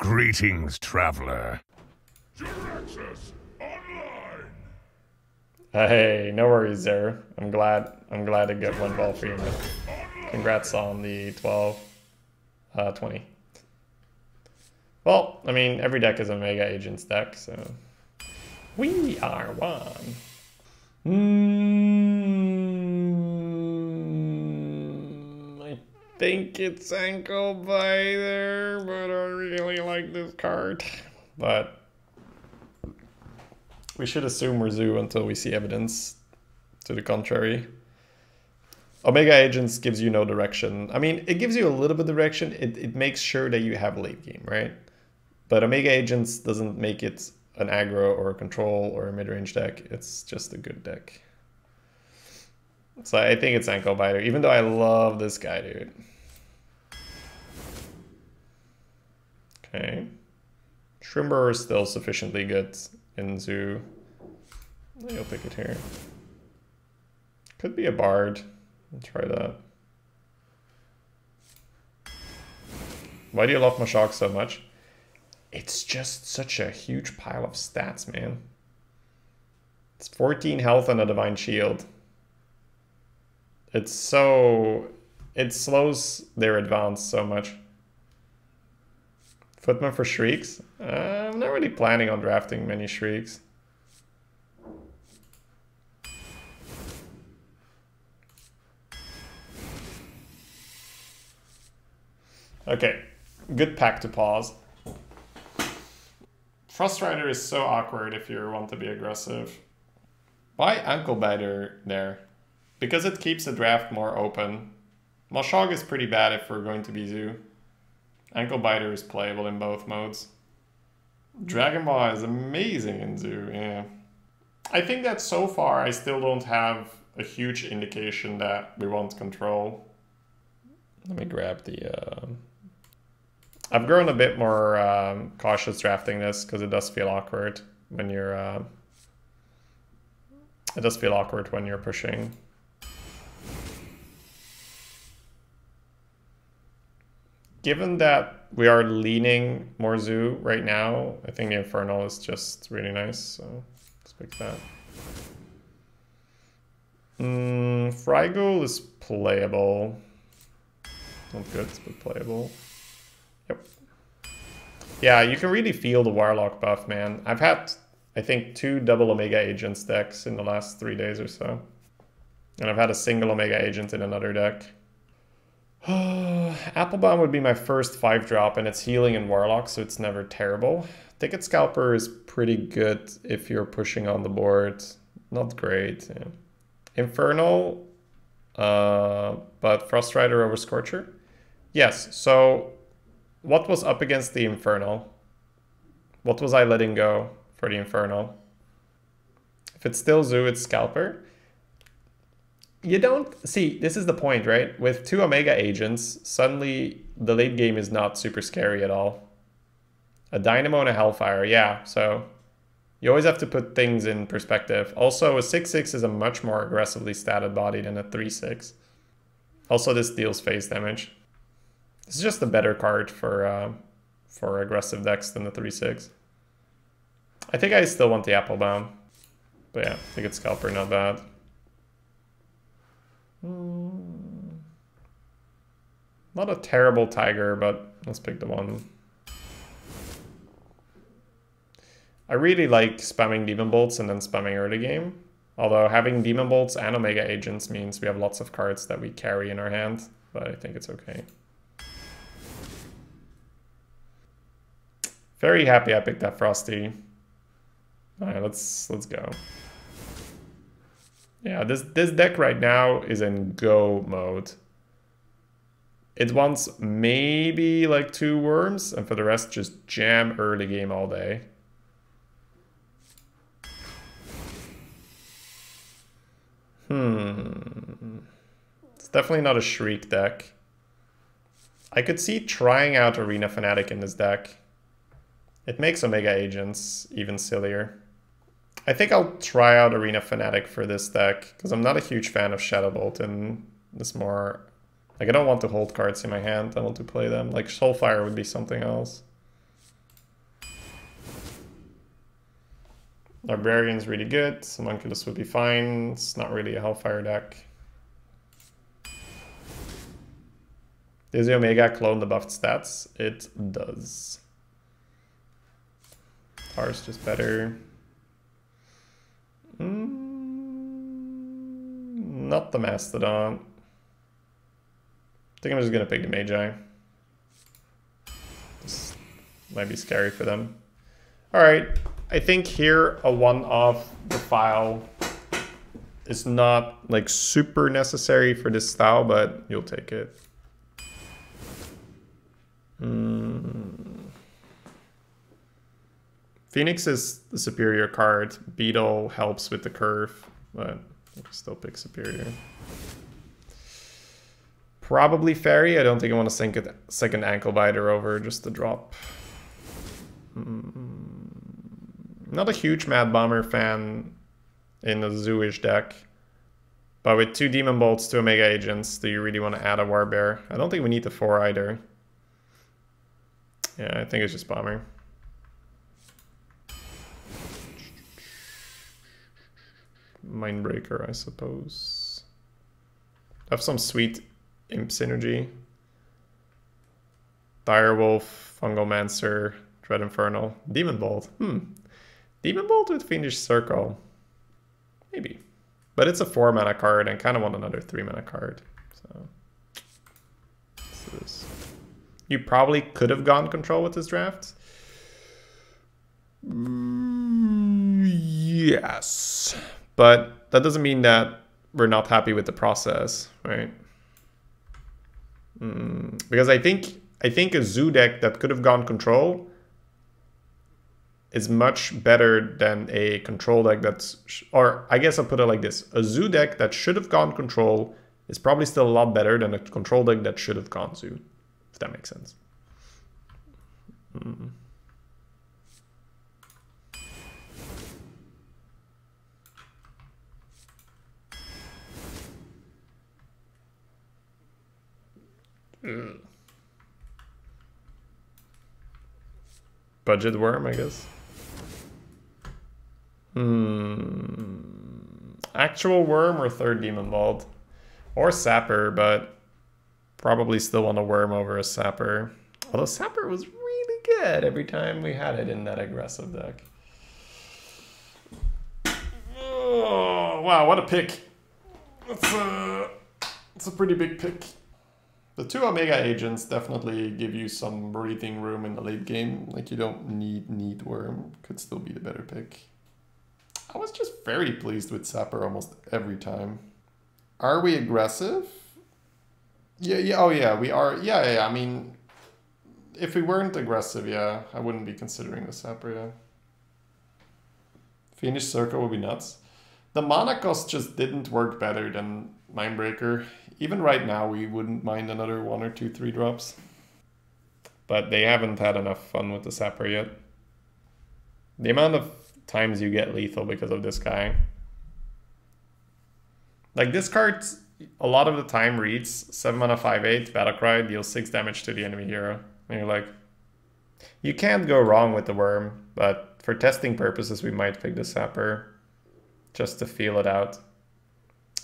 Greetings, traveler. Hey, no worries there. I'm glad it went well for you, man. Congrats on the 20. Well, I mean, every deck is a Mega Agents deck, so we are one. I think it's Ankle Biter, but I really like this card. But we should assume we're Zoo until we see evidence to the contrary. Omega Agents gives you no direction. I mean, it gives you a little bit of direction. It makes sure that you have late game, right? But Omega Agents doesn't make it an aggro or a control or a mid-range deck. It's just a good deck. So I think it's Ankle Biter, even though I love this guy, dude. Okay. Shrimber is still sufficiently good in Zoo. You'll pick it here. Could be a Bard. I'll try that. Why do you love Mashak so much? It's just such a huge pile of stats, man. It's 14 health and a Divine Shield. It's so... It slows their advance so much. Footman for Shrieks? I'm not really planning on drafting many Shrieks. Okay, good pack to pause. Frost Rider is so awkward if you want to be aggressive. Why Ankle Biter there? Because it keeps the draft more open. Mashog is pretty bad if we're going to be Zoo. Ankle Biter is playable in both modes. Dragon Ball is amazing in Zoo, yeah. I think that so far I still don't have a huge indication that we want control. Let me grab the... I've grown a bit more cautious drafting this because it does feel awkward when you're... it does feel awkward when you're pushing. Given that we are leaning more Zoo right now, I think the Infernal is just really nice, so let's pick that. Frygul is playable. Not good, but playable. Yep. Yeah, you can really feel the Warlock buff, man. I've had, I think, 2 double Omega Agents decks in the last 3 days or so. And I've had a single Omega Agent in another deck. Applebaum would be my first 5-drop, and it's healing in Warlock, so it's never terrible. Ticket Scalper is pretty good if you're pushing on the board. Not great. Yeah. Infernal, but Frost Rider over Scorcher? Yes, so what was up against the Infernal? What was I letting go for the Infernal? If it's still Zoo, it's Scalper. You don't... See, this is the point, right? With 2 Omega Agents, suddenly the late game is not super scary at all. A Dynamo and a Hellfire, yeah, so... You always have to put things in perspective. Also, a 6/6 is a much more aggressively statted body than a 3/6. Also, this deals phase damage. This is just a better card for aggressive decks than the 3/6. I think I still want the Applebaum. But yeah, I think it's Scalper, not bad. Not a terrible Tiger, but let's pick the one. I really like spamming Demon Bolts and then spamming early game. Although having Demon Bolts and Omega Agents means we have lots of cards that we carry in our hand, but I think it's okay. Very happy I picked that Frosty. Alright, let's go. Yeah, this deck right now is in go mode. It wants maybe like 2 worms, and for the rest just jam early game all day. It's definitely not a Shriek deck. I could see trying out Arena Fanatic in this deck. It makes Omega Agents even sillier. I think I'll try out Arena Fanatic for this deck, because I'm not a huge fan of Shadowbolt and this more... Like, I don't want to hold cards in my hand, I want to play them. Like, Soulfire would be something else. Librarian's really good. Homunculus would be fine. It's not really a Hellfire deck. Does the Omega clone the buffed stats? It does. Ours just better. Not the Mastodon. I think I'm just gonna pick the Magi. This might be scary for them. Alright, I think here a one of the file is not like super necessary for this style, but you'll take it. Phoenix is the superior card. Beetle helps with the curve, but you can still pick superior. Probably Fairy. I don't think I want to sink a second Ankle Biter over just the drop. Not a huge Mad Bomber fan in a Zoo-ish deck. But with 2 Demon Bolts, 2 Omega Agents, do you really want to add a Warbear? I don't think we need the 4 either. Yeah, I think it's just Bomber. Mindbreaker, I suppose. I have some sweet Imp synergy. Direwolf, Fungalmancer, Dread Infernal, Demon Bolt. Demon Bolt with Fiendish Circle. Maybe. But it's a 4 mana card and kind of want another 3 mana card. So this. You probably could have gone control with this draft. Yes. But that doesn't mean that we're not happy with the process, right? Because I think a Zoo deck that could have gone control is much better than a control deck that's... Or I guess I'll put it like this. A Zoo deck that should have gone control is probably still a lot better than a control deck that should have gone Zoo. If that makes sense. Budget Worm, I guess. Actual Worm or 3rd Demon Vault? Or Sapper, but probably still want a Worm over a Sapper. Although Sapper was really good every time we had it in that aggressive deck. Oh, wow, what a pick. That's a pretty big pick. The 2 Omega Agents definitely give you some breathing room in the late game. Like, you don't need Worm. Could still be the better pick. I was just very pleased with Sapper almost every time. Are we aggressive? Yeah, oh yeah, we are. Yeah, I mean, if we weren't aggressive, yeah, I wouldn't be considering the Sapper, yeah. Fiendish Circle would be nuts. The mana cost just didn't work better than Mindbreaker. Even right now, we wouldn't mind another 1 or 2 3-drops. But they haven't had enough fun with the Sapper yet. The amount of times you get lethal because of this guy. Like, this card, a lot of the time reads 7 mana 5/8, Battlecry, deals 6 damage to the enemy hero. And you're like, you can't go wrong with the Worm, but for testing purposes, we might pick the Sapper just to feel it out.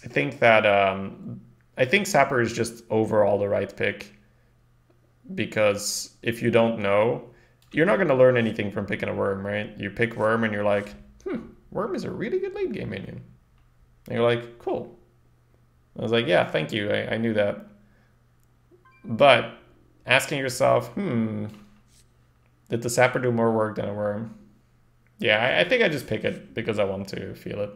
I think that I think Sapper is just overall the right pick, because if you don't know, you're not going to learn anything from picking a Worm, right? You pick Worm and you're like, Worm is a really good late game minion. And you're like, cool. I was like, yeah, thank you. I knew that. But asking yourself, did the Sapper do more work than a Worm? Yeah, I think I just pick it because I want to feel it.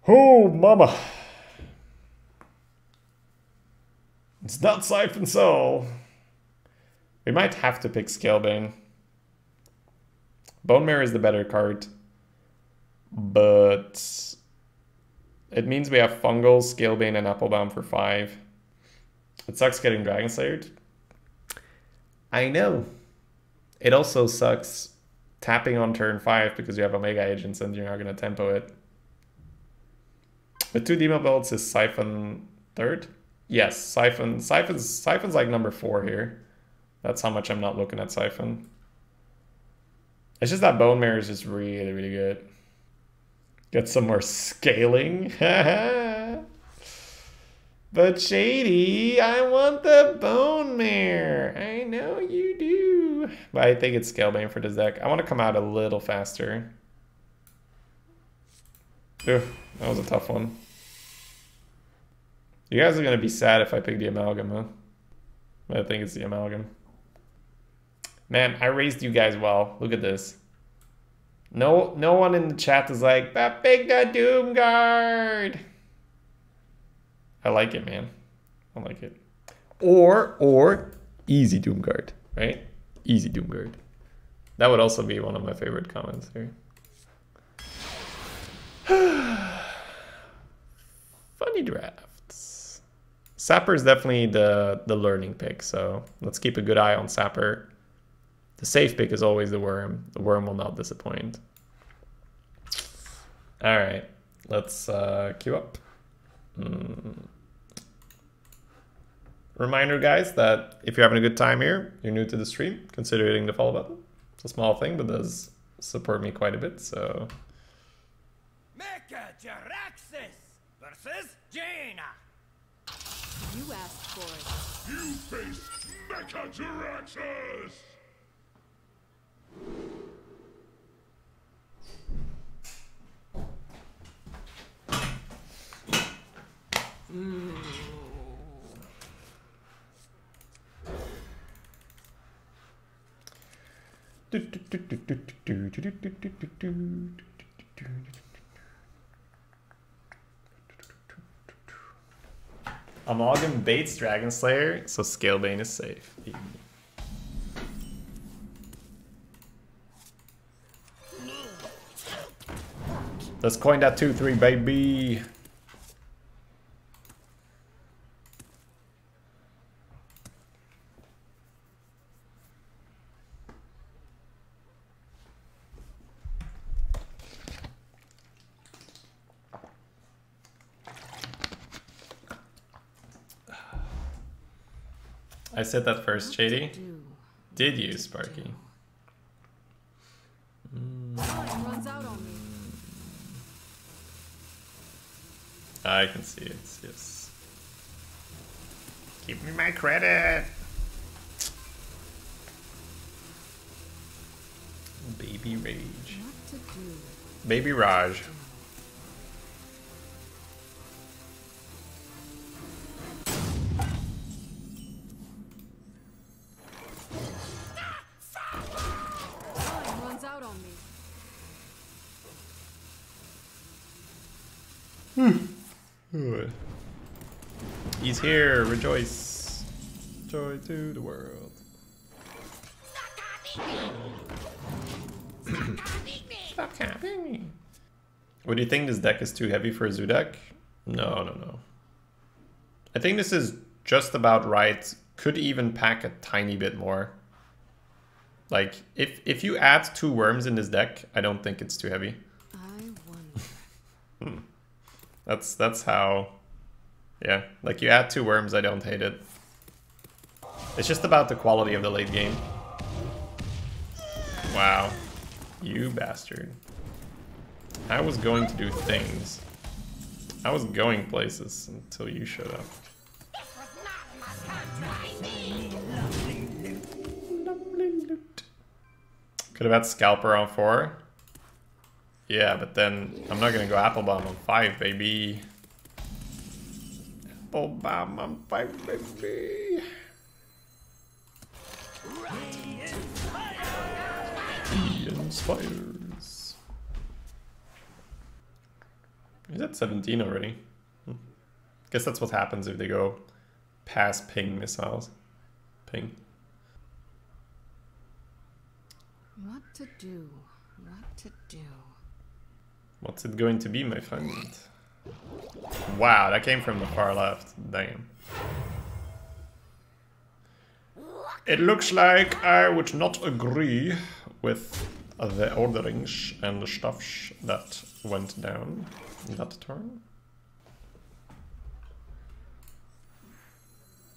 Oh, mama. It's not Siphon Soul. We might have to pick Scalebane. Bone Mirror is the better card. But it means we have Fungal, Scalebane, and Applebaum for 5. It sucks getting Dragon Slayered. I know. It also sucks tapping on turn 5 because you have Omega Agents and you're not going to tempo it. With 2 Demon Bolts, is Siphon 3rd? Yes, Siphon's like number 4 here. That's how much I'm not looking at Siphon. It's just that Bone Marrow is just really, really good. Get some more scaling. But Shady, I want the Bone Mare. I know you do. But I think it's Scalebane for this deck. I want to come out a little faster. Ugh, that was a tough one. You guys are going to be sad if I pick the Amalgam, huh? But I think it's the Amalgam. Man, I raised you guys well. Look at this. No one in the chat is like, but pick the Doomguard. I like it, man. I like it. Or easy Doomguard, right? Easy Doomguard. That would also be one of my favorite comments here. Funny drafts. Sapper is definitely the learning pick, so let's keep a good eye on Sapper. The safe pick is always the Worm. The Worm will not disappoint. All right, let's queue up. Reminder, guys, that if you're having a good time here, you're new to the stream, consider hitting the follow button. It's a small thing, but does support me quite a bit, so... Mecha Jaraxxus versus Jaina. You asked for it. You face Mecha Jaraxxus! Amalgam baits Dragon Slayer, so Scalebane is safe. Let's coin that 2-3, baby. I said that first, Shady. Did you, Sparky? Runs out on me. I can see it, yes. Give me my credit! Baby Rage. What to do? Baby Raj. Runs out on me. He's here, rejoice. Joy to the world. Stop capping me. What do you think? This deck is too heavy for a zoo deck? No. I think this is just about right. Could even pack a tiny bit more. Like, if you add 2 worms in this deck, I don't think it's too heavy. I wonder. That's how... Yeah, like you add 2 worms, I don't hate it. It's just about the quality of the late game. Wow. You bastard. I was going to do things. I was going places until you showed up. Could have had Scalper on 4. Yeah, but then I'm not gonna go Apple Bomb on 5, baby. Apple Bomb on 5, baby. He inspires. He's at 17 already. Guess that's what happens if they go past ping missiles. Ping. What to do? What to do? What's it going to be, my friend? Wow, that came from the far left. Damn. It looks like I would not agree with the orderings and the stuff that went down that turn.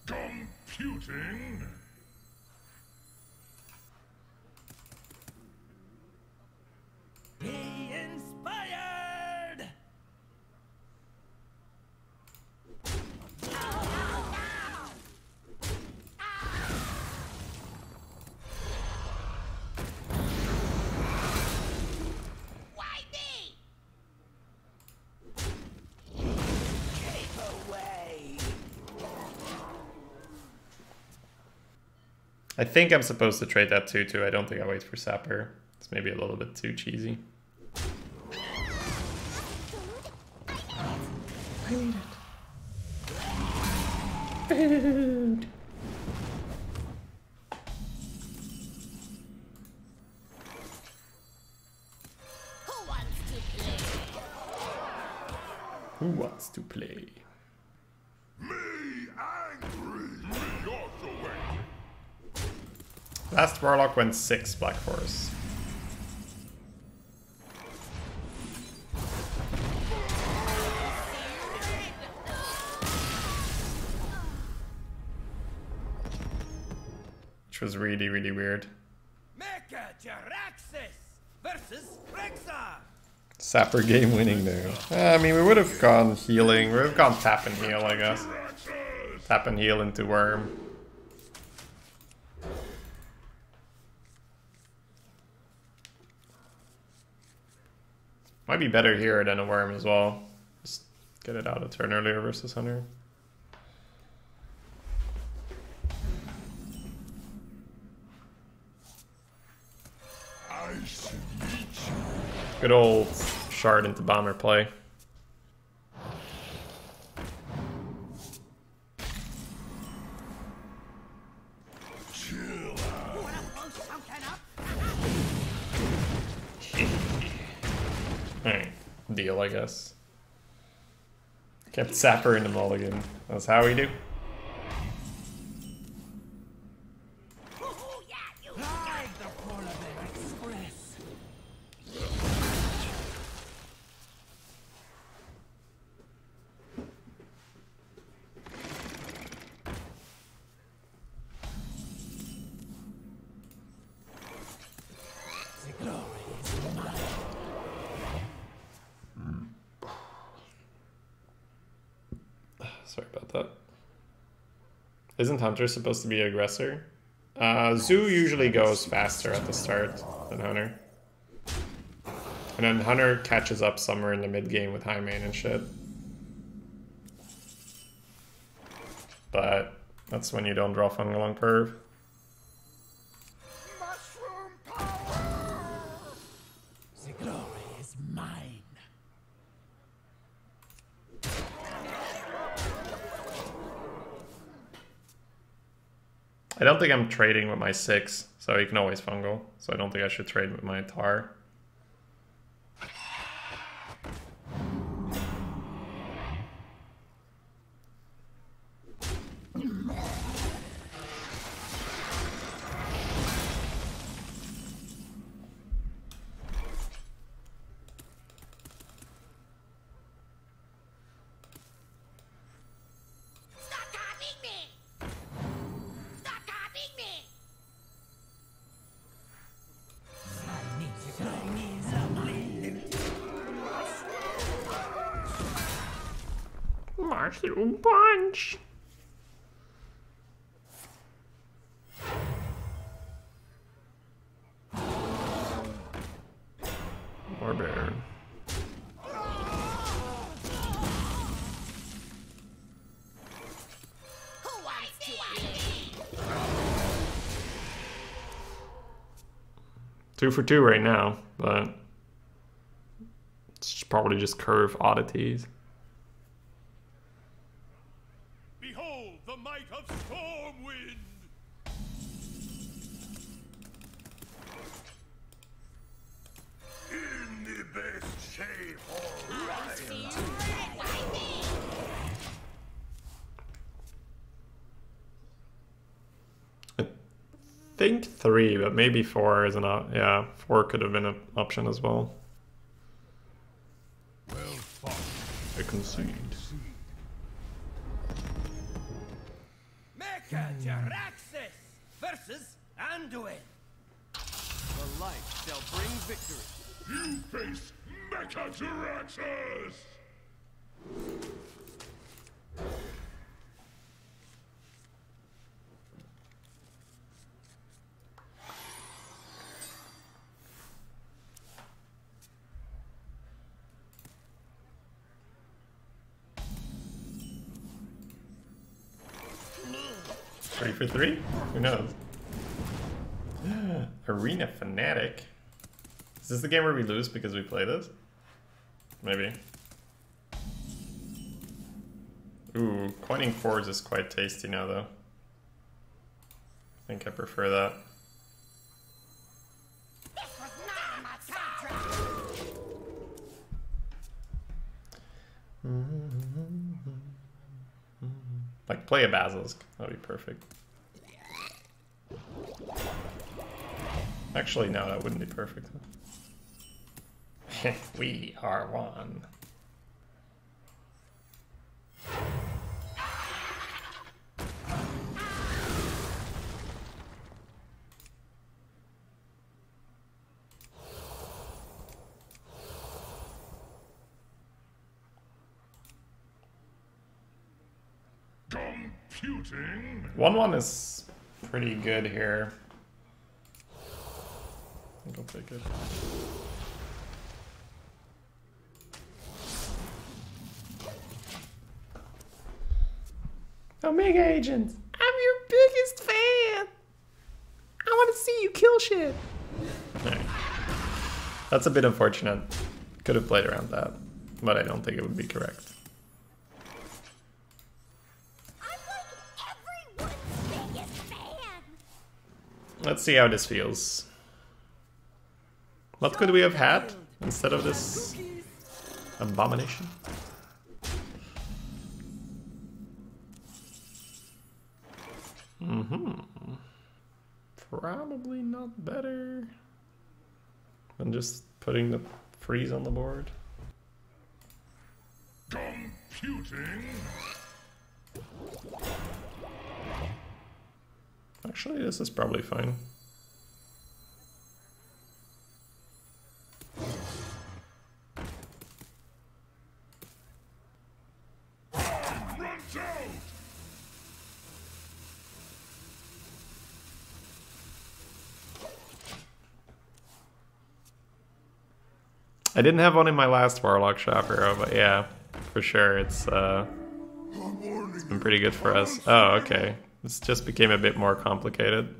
Computing. I think I'm supposed to trade that 2-2. I don't think I wait for Sapper. It's maybe a little bit too cheesy. I need it. Food. Who wants to play? Me angry. Me also wait. Last Warlock went 6 Black Forest. Which was really, really weird. Mecha Jaraxxus versus Rexar. Sapper game winning there. I mean, we would have gone healing. We would have gone tap and heal, I guess. Tap and heal into Worm. Might be better here than a Worm as well. Just get it out a turn earlier versus Hunter. Good old shard into bomber play. Alright, deal I guess. Kept Sapper in the mulligan. That's how we do. Sorry about that. Isn't Hunter supposed to be aggressor? Zoo usually goes faster at the start than Hunter. And then Hunter catches up somewhere in the mid game with high main and shit. But that's when you don't draw Fungal on Perv. Mushroom power. The glory is mine. I don't think I'm trading with my 6, so he can always Fungal. So I don't think I should trade with my Tar. Mushroom punch. More bear. Two for 2 right now, but it's probably just curve oddities. Behold the might of Stormwind! In the best shape or right. I think 3, but maybe 4 is an option. Yeah, 4 could have been an option as well. Well fought. I concede. Mecha Jaraxxus versus Anduin. The light shall bring victory. You face Mecha Jaraxxus! 3 for 3? Who knows? Arena Fanatic. Is this the game where we lose because we play this? Maybe. Ooh, coining fours is quite tasty now though. I think I prefer that. Like play a basilisk, that'd be perfect. Actually, no, that wouldn't be perfect. We are one. Computing. 1-1 is pretty good here. I think I'll take it. Omega Agent, I'm your biggest fan. I want to see you kill shit. Right. That's a bit unfortunate. Could have played around that, but I don't think it would be correct. Let's see how this feels. What could we have had instead of this abomination? Probably not better than just putting the freeze on the board. Computing. Actually, this is probably fine. Runs out. I didn't have one in my last Warlock shopper, but yeah, for sure, it's been pretty good for us. Oh, okay. This just became a bit more complicated.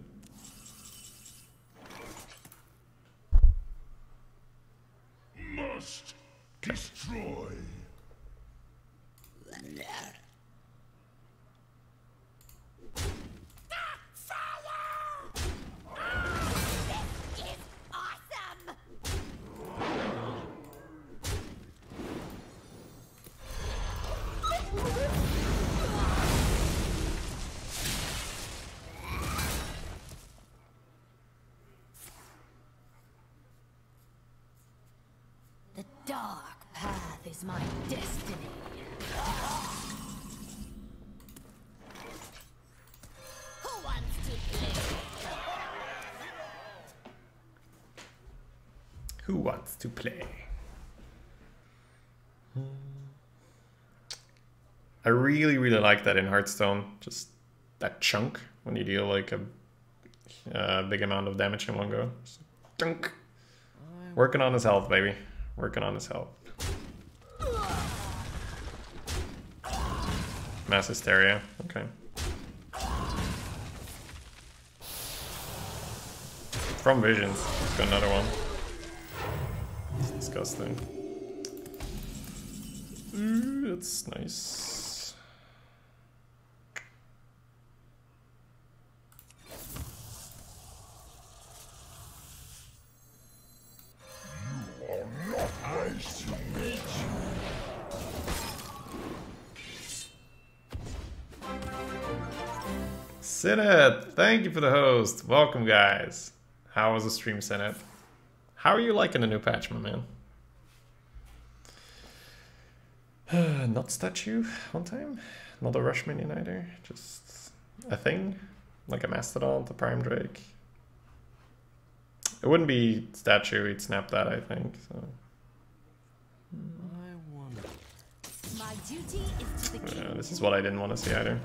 Must destroy. The dark path is my destiny. Who wants to play? Who wants to play? I really, really like that in Hearthstone. Just that chunk when you deal like a big amount of damage in one go. Just dunk. Working on his health, baby. Working on his health. Mass Hysteria. Okay. From Visions. Let's got another one. It's disgusting. Ooh, that's nice. Syneth, thank you for the host. Welcome, guys. How was the stream, Syneth? How are you liking the new patch, my man? Not statue one time. Not a rush minion either. Just a thing. Like a Mastodon, the Prime Drake. It wouldn't be statue, he'd snap that, I think. So. My duty is to the king. Yeah, this is what I didn't want to see either.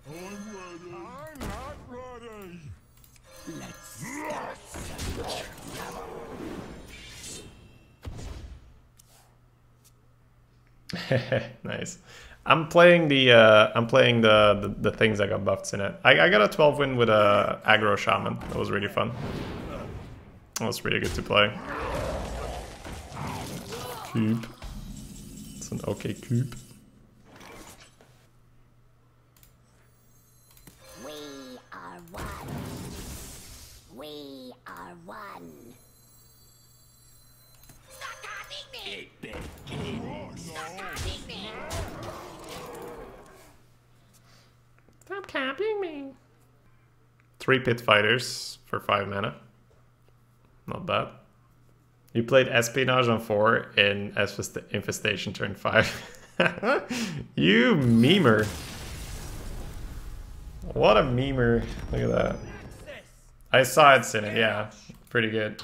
I'm not ready. Let's start. Nice. I'm playing the things that got buffs in it. I got a 12 win with a aggro shaman. That was really fun. That was really good to play. Cube. It's an okay cube. We are one. We are one. Stop tapping me! Stop tapping me! Stop capping me. 3 pit fighters for 5 mana. Not bad. You played Espionage on 4 in Infestation turn 5. You memer. What a memer. Look at that. I saw it in it, yeah. Pretty good.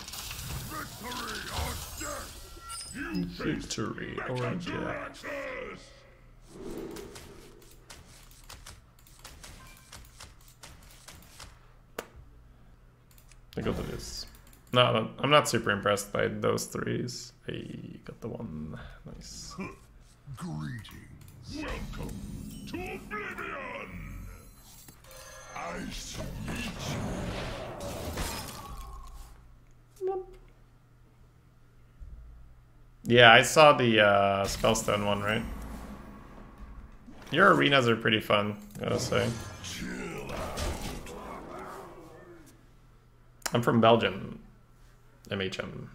Victory or death. I go to this. No, I'm not super impressed by those threes. I got the one. Nice. Greetings. Welcome to Oblivion. I shall meet you. Yeah, I saw the Spellstone one, right? Your arenas are pretty fun, gotta say. I'm from Belgium. MHM.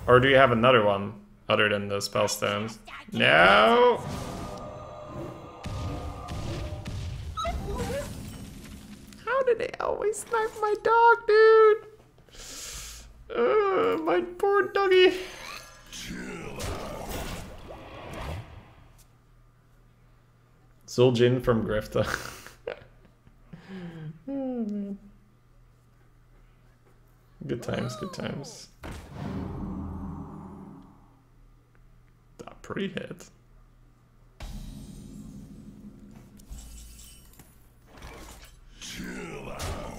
Or do you have another one other than the Spellstones? No! How did they always snipe my dog, dude? My poor doggy. Zuljin from Grifta. Oh, man. Good times, good times. That pretty hit.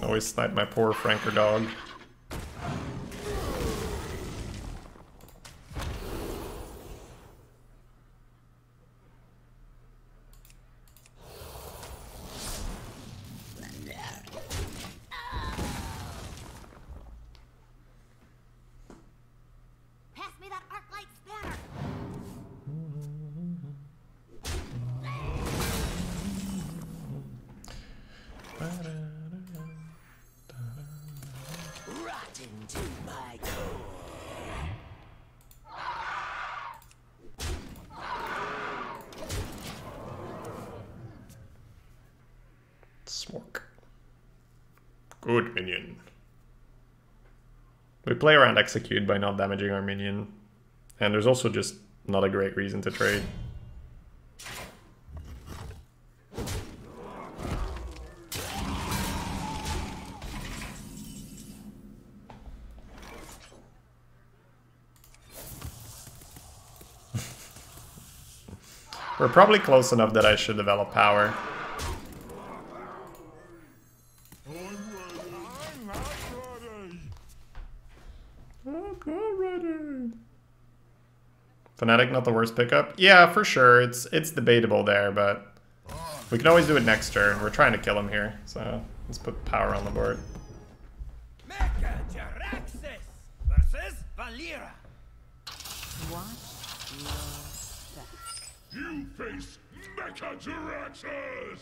Always snipe my poor Franker dog. Smork. Good minion. We play around execute by not damaging our minion. And there's also just not a great reason to trade. We're probably close enough that I should develop power. Fnatic not the worst pickup? Yeah, for sure. It's debatable there, but we can always do it next turn. We're trying to kill him here, so let's put power on the board. Mecha Jaraxxus versus Valera. Watch your back. You face Mecha Jaraxxus.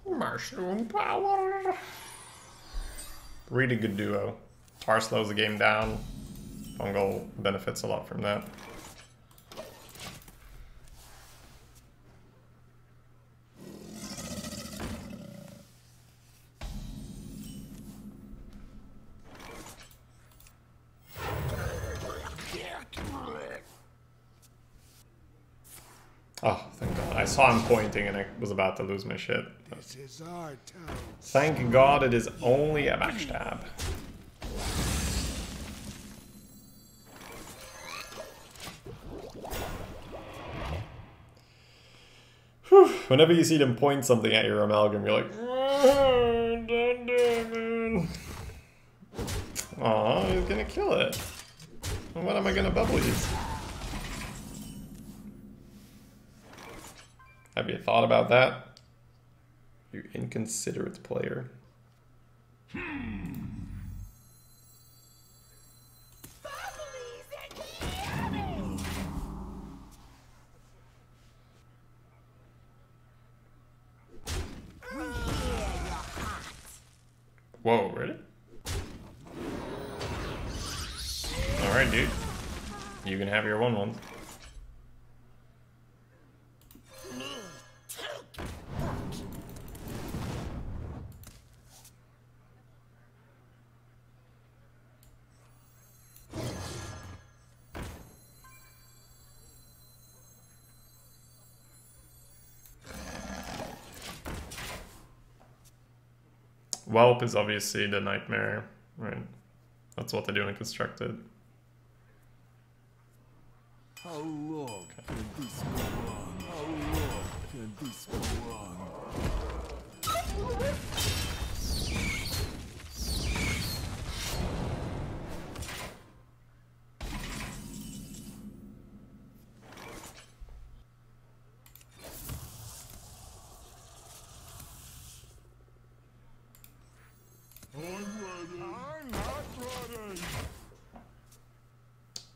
Mushroom power. Really good duo. Tar slows the game down. Fungal benefits a lot from that. Oh, thank God. I saw him pointing and I was about to lose my shit. This is our town. Thank God it is only a backstab. Whew. Whenever you see them point something at your amalgam, you're like, Don't do it, man. Aw, he's gonna kill it. What am I gonna bubble use? Have you thought about that? You inconsiderate player. Whoa, really? Alright, dude. You can have your 1/1. Whelp is obviously the nightmare, right? That's what they do in Constructed. How long can this go on? How long can this go on? I'm not ready.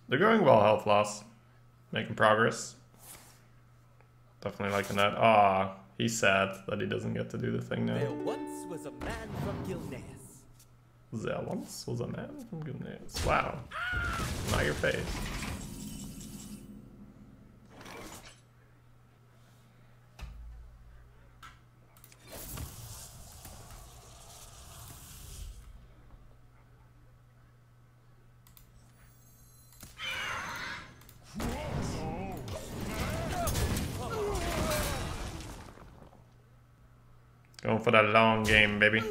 They're going well, health loss. Making progress. Definitely liking that. Ah, he's sad that he doesn't get to do the thing now. There once was a man from Gilneas. There once was a man from Gilneas. Wow. Not your face. Going for that long game, baby.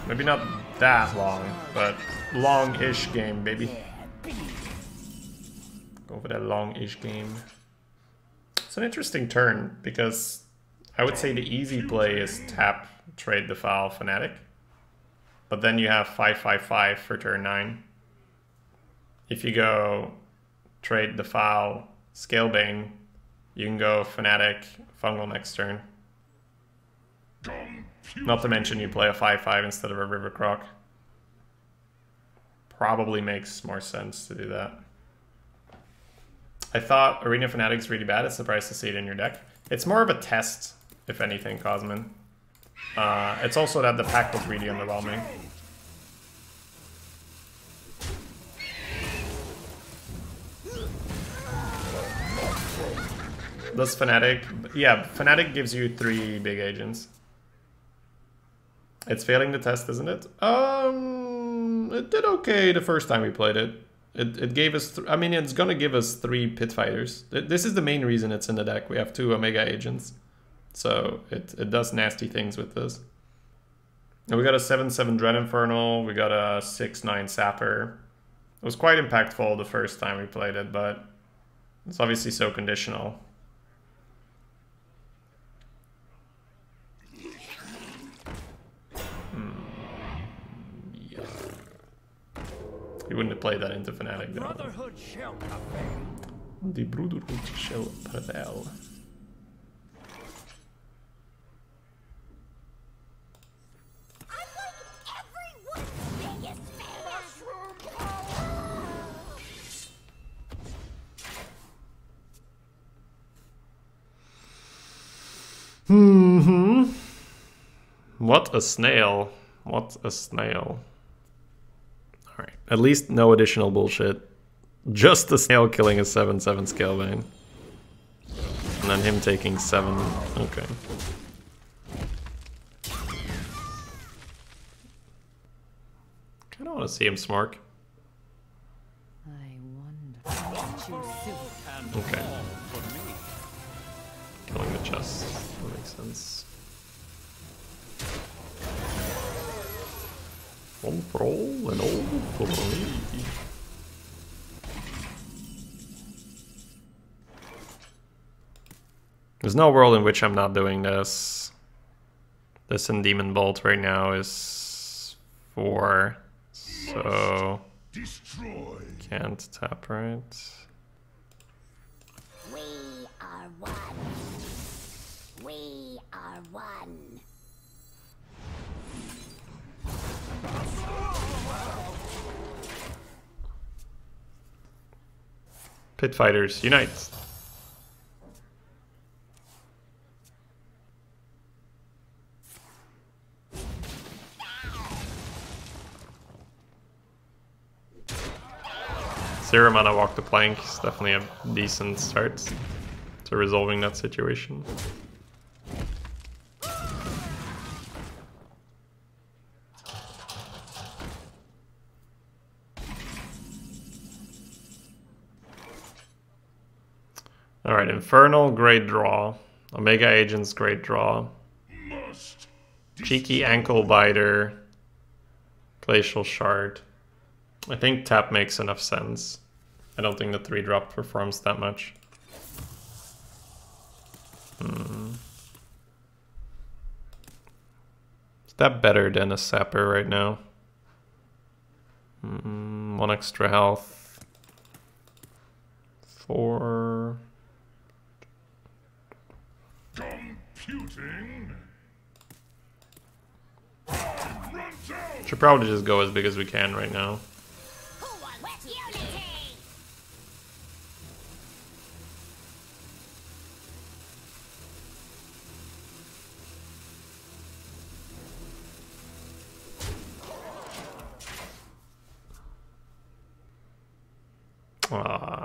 Maybe not that long, but long-ish game, baby. Go for that long-ish game. It's an interesting turn, because I would say the easy play is tap, trade the Foul, Fnatic. But then you have 5/5/5 for turn 9. If you go trade the Foul, Scalebane, you can go Fnatic, Fungal next turn. Not to mention you play a 5/5 instead of a River Croc. Probably makes more sense to do that. I thought Arena Fnatic's really bad. It's surprised to see it in your deck. It's more of a test, if anything, Cosmin. It's also that the pack was really underwhelming. Does Fnatic... Yeah, Fnatic gives you 3 big agents. It's failing the test, isn't it? It did okay the first time we played it. It gave us... I mean, it's gonna give us 3 pit fighters. This is the main reason it's in the deck. We have 2 Omega agents. So it does nasty things with this. And we got a 7/7 Dread Infernal. We got a 6/9 Sapper. It was quite impactful the first time we played it, but it's obviously so conditional. Yeah. You wouldn't have played that into Fnatic, though. Brotherhood shall prevail. The Brotherhood shall prevail. What a snail. What a snail. Alright, at least no additional bullshit. Just the snail killing a 7/7 Scalebane. And then him taking 7. Okay. Kinda wanna see him smark. I wonder what you soon. Okay. Killing the chest. That makes sense. One for all and all for me. There's no world in which I'm not doing this. This and Demon Bolt right now is 4. So Destroy. can't tap, right? We are one. We are one. Pit Fighters, unite! Zero mana walk the plank is definitely a decent start to resolving that situation. Alright, Infernal, great draw. Omega Agents, great draw. Must. Cheeky Ankle Biter. Glacial Shard. I think tap makes enough sense. I don't think the 3-drop performs that much. Is that better than a Sapper right now? 1 extra health. 4... Computing. Should probably just go as big as we can right now. Who wants unity?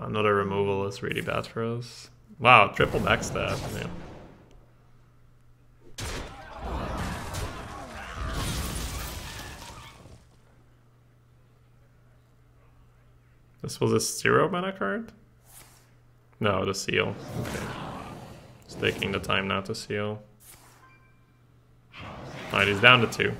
Another removal is really bad for us. Wow, triple backstab, man. This was a 0 mana card? No, the seal. Okay. It's taking the time now to seal. Alright, he's down to 2.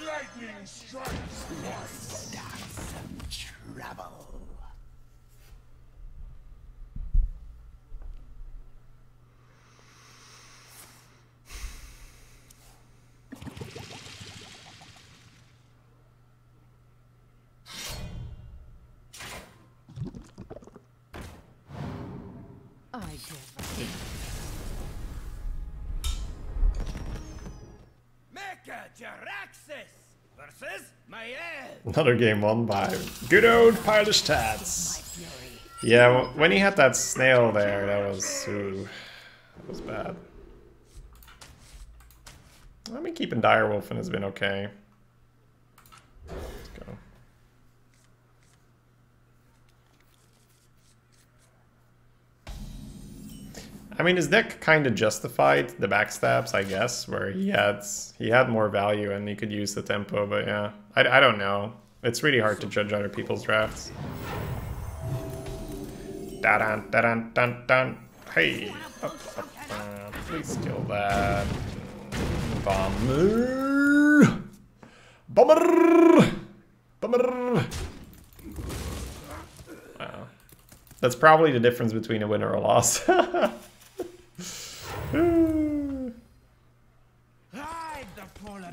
Lightning strikes. Let's start some trouble. I give. Mecha Jaraxxus versus Mael. Another game won by good old Pile of Stats. Yeah, when he had that snail there, that was bad. I mean, keeping Direwolf has been okay. Let's go. I mean, his deck kind of justified the backstabs, I guess, where he had more value and he could use the tempo, but yeah, I don't know. It's really hard to judge other people's drafts. Da-dun, da-dun, dun, dun. Hey, please kill that. Bomber! Bomber! Bomber! Wow. That's probably the difference between a win or a loss.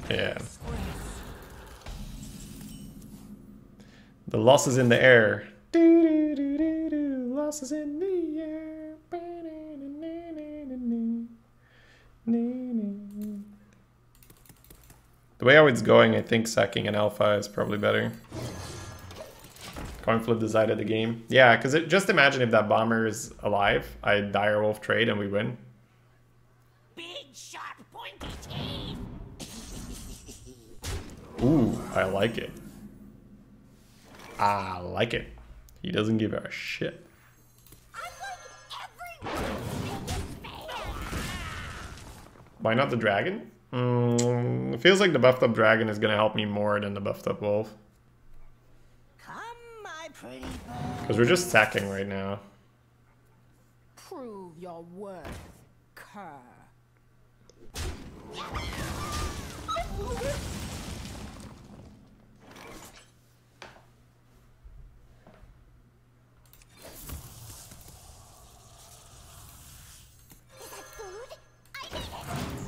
Yeah. The loss is in the air. Loss is in the air. The way how it's going, I think sacking an alpha is probably better. Coin flip decided the game. Yeah, because just imagine if that bomber is alive, I Direwolf trade and we win. Big, sharp, pointy teeth. Ooh, I like it. I like it. He doesn't give a shit. Why not the dragon? It feels like the buffed up dragon is gonna help me more than the buffed up wolf. Come, my pretty bird. Because we're just sacking right now. Prove your worth, cur.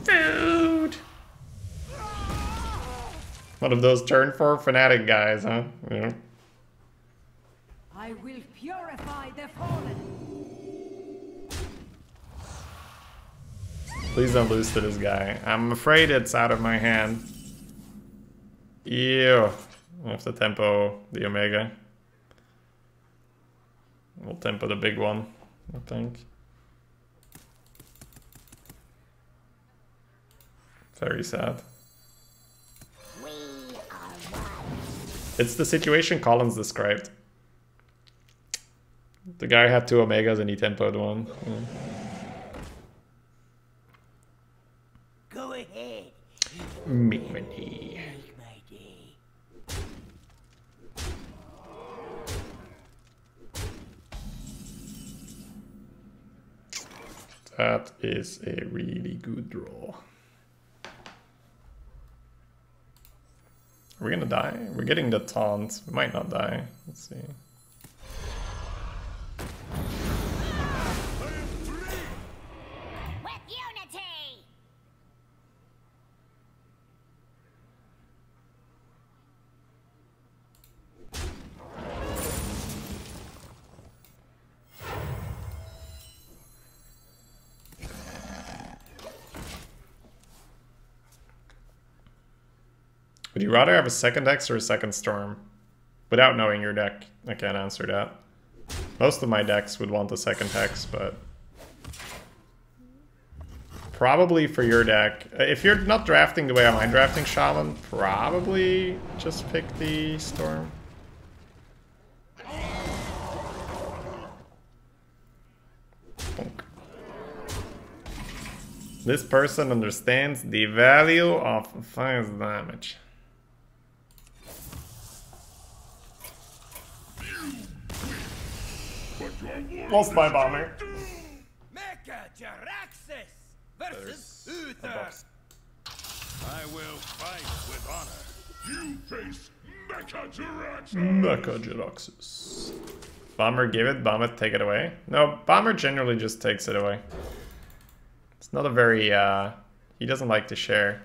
Food! One of those turn 4 fanatic guys, huh? Yeah. I will purify the fallen. Please don't lose to this guy. I'm afraid it's out of my hand. Ew. I have to tempo the Omega. We'll tempo the big one, I think. Very sad. It's the situation Collins described. The guy had 2 Omegas and he tempoed one. Yeah. Go ahead. Make my day. Make my day. That is a really good draw. Are we gonna die? We're getting the taunt. We might not die. Let's see. With unity! Would you rather have a second X or a second Storm? Without knowing your deck, I can't answer that. Most of my decks would want a second Hex, but... probably for your deck. If you're not drafting the way I'm drafting Shaman, probably just pick the Storm. Bonk. This person understands the value of 5 damage. Lost my bomber. Mecha Jaraxxus versus Uther. I will fight with honor. You face Mecha Jaraxxus. Mecha Jaraxxus. Bomber give it, bomb it, take it away. No, bomber generally just takes it away. It's not a very, he doesn't like to share.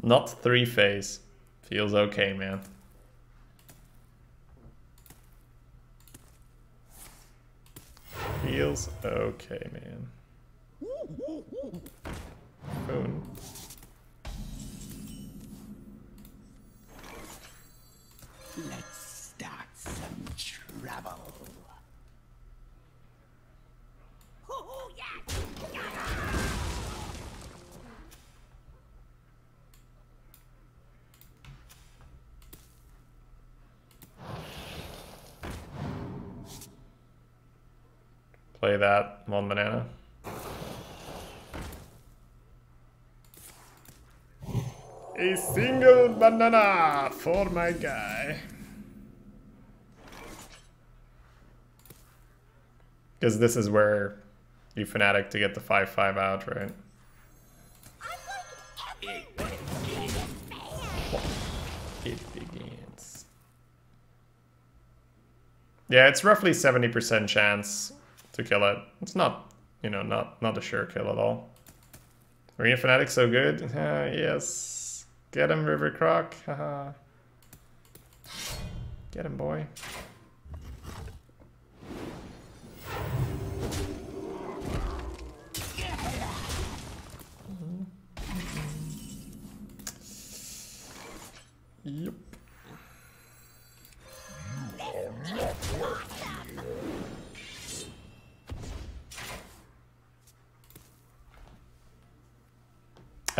Not 3-phase. Feels okay, man. Feels okay, man. Phone. Let's start some trouble. Hoo-hoo, yeah! Play that, 1 banana. A single banana for my guy. Because this is where you fanatic to get the 5/5 out, right? It begins. Yeah, it's roughly 70% chance to kill it. It's not, you know, not a sure kill at all. Arena Fanatic so good? Yes. Get him, River Croc. Haha. Get him, boy. Yep.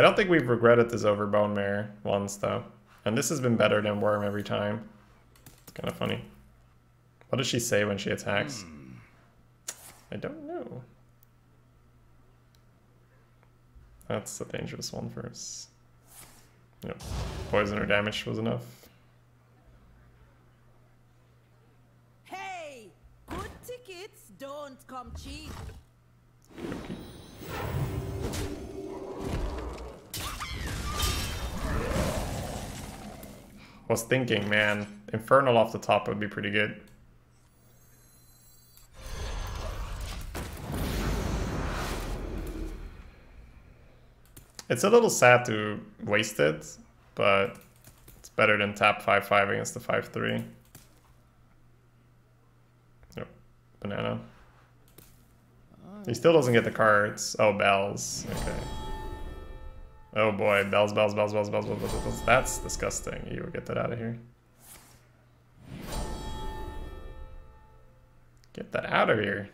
I don't think we've regretted this over Bone Mare once, though. And this has been better than Worm every time. It's kind of funny. What does she say when she attacks? I don't know. That's a dangerous one for us. Yep. Poison or damage was enough. Hey! Good tickets don't come cheap. Was thinking, man, Infernal off the top would be pretty good. It's a little sad to waste it, but it's better than tap 5/5 against the 5/3. Yep, banana. He still doesn't get the cards. Oh, bells. Okay. Oh boy, bells, bells, bells, bells, bells, bells, bells, bells. That's disgusting. You will get that out of here. Get that out of here.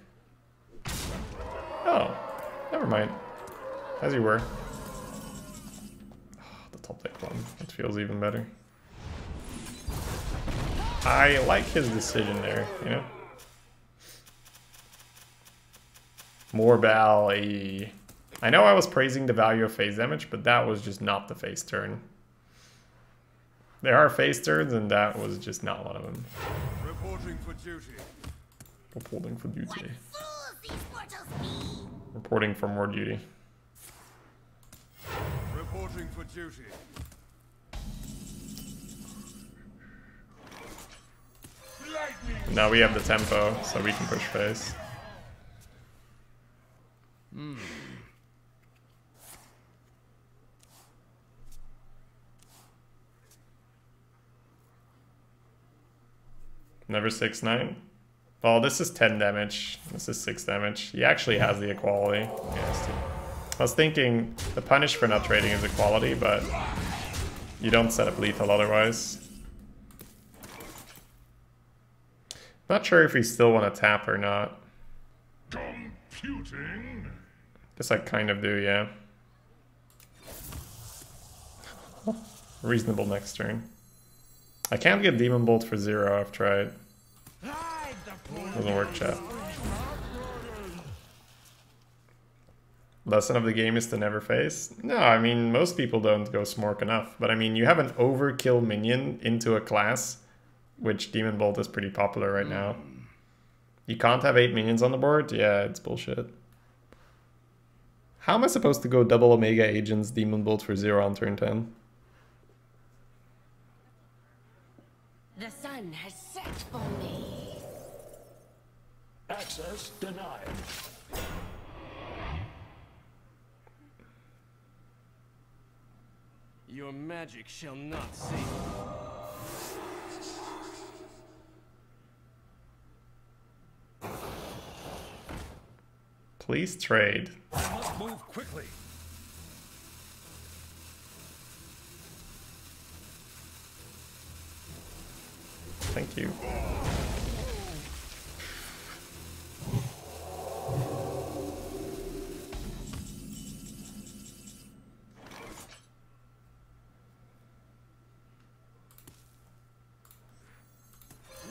Oh, never mind. As you were. Oh, the top deck one. It feels even better. I like his decision there, you know? More Bal. I know I was praising the value of phase damage, but that was just not the phase turn. There are phase turns, and that was just not one of them. Reporting for duty. Reporting for duty. Fools these mortals be! Reporting for more duty. Reporting for duty. Now we have the tempo, so we can push phase. Never 6/9. Well, this is 10 damage. This is 6 damage. He actually has the equality. Yes. I was thinking the punish for not trading is equality, but you don't set up lethal otherwise. Not sure if we still want to tap or not. Computing. Guess I kind of do, yeah. Reasonable next turn. I can't get Demon Bolt for 0, I've tried. Doesn't work, chat. Lesson of the game is to never face? No, I mean, most people don't go Smork enough. But I mean, you have an overkill minion into a class, which Demon Bolt is pretty popular right now. You can't have 8 minions on the board? Yeah, it's bullshit. How am I supposed to go double Omega Agents Demon Bolt for 0 on turn 10? The sun has set for me. Access denied. Your magic shall not save you. Please trade. I must move quickly. Thank you.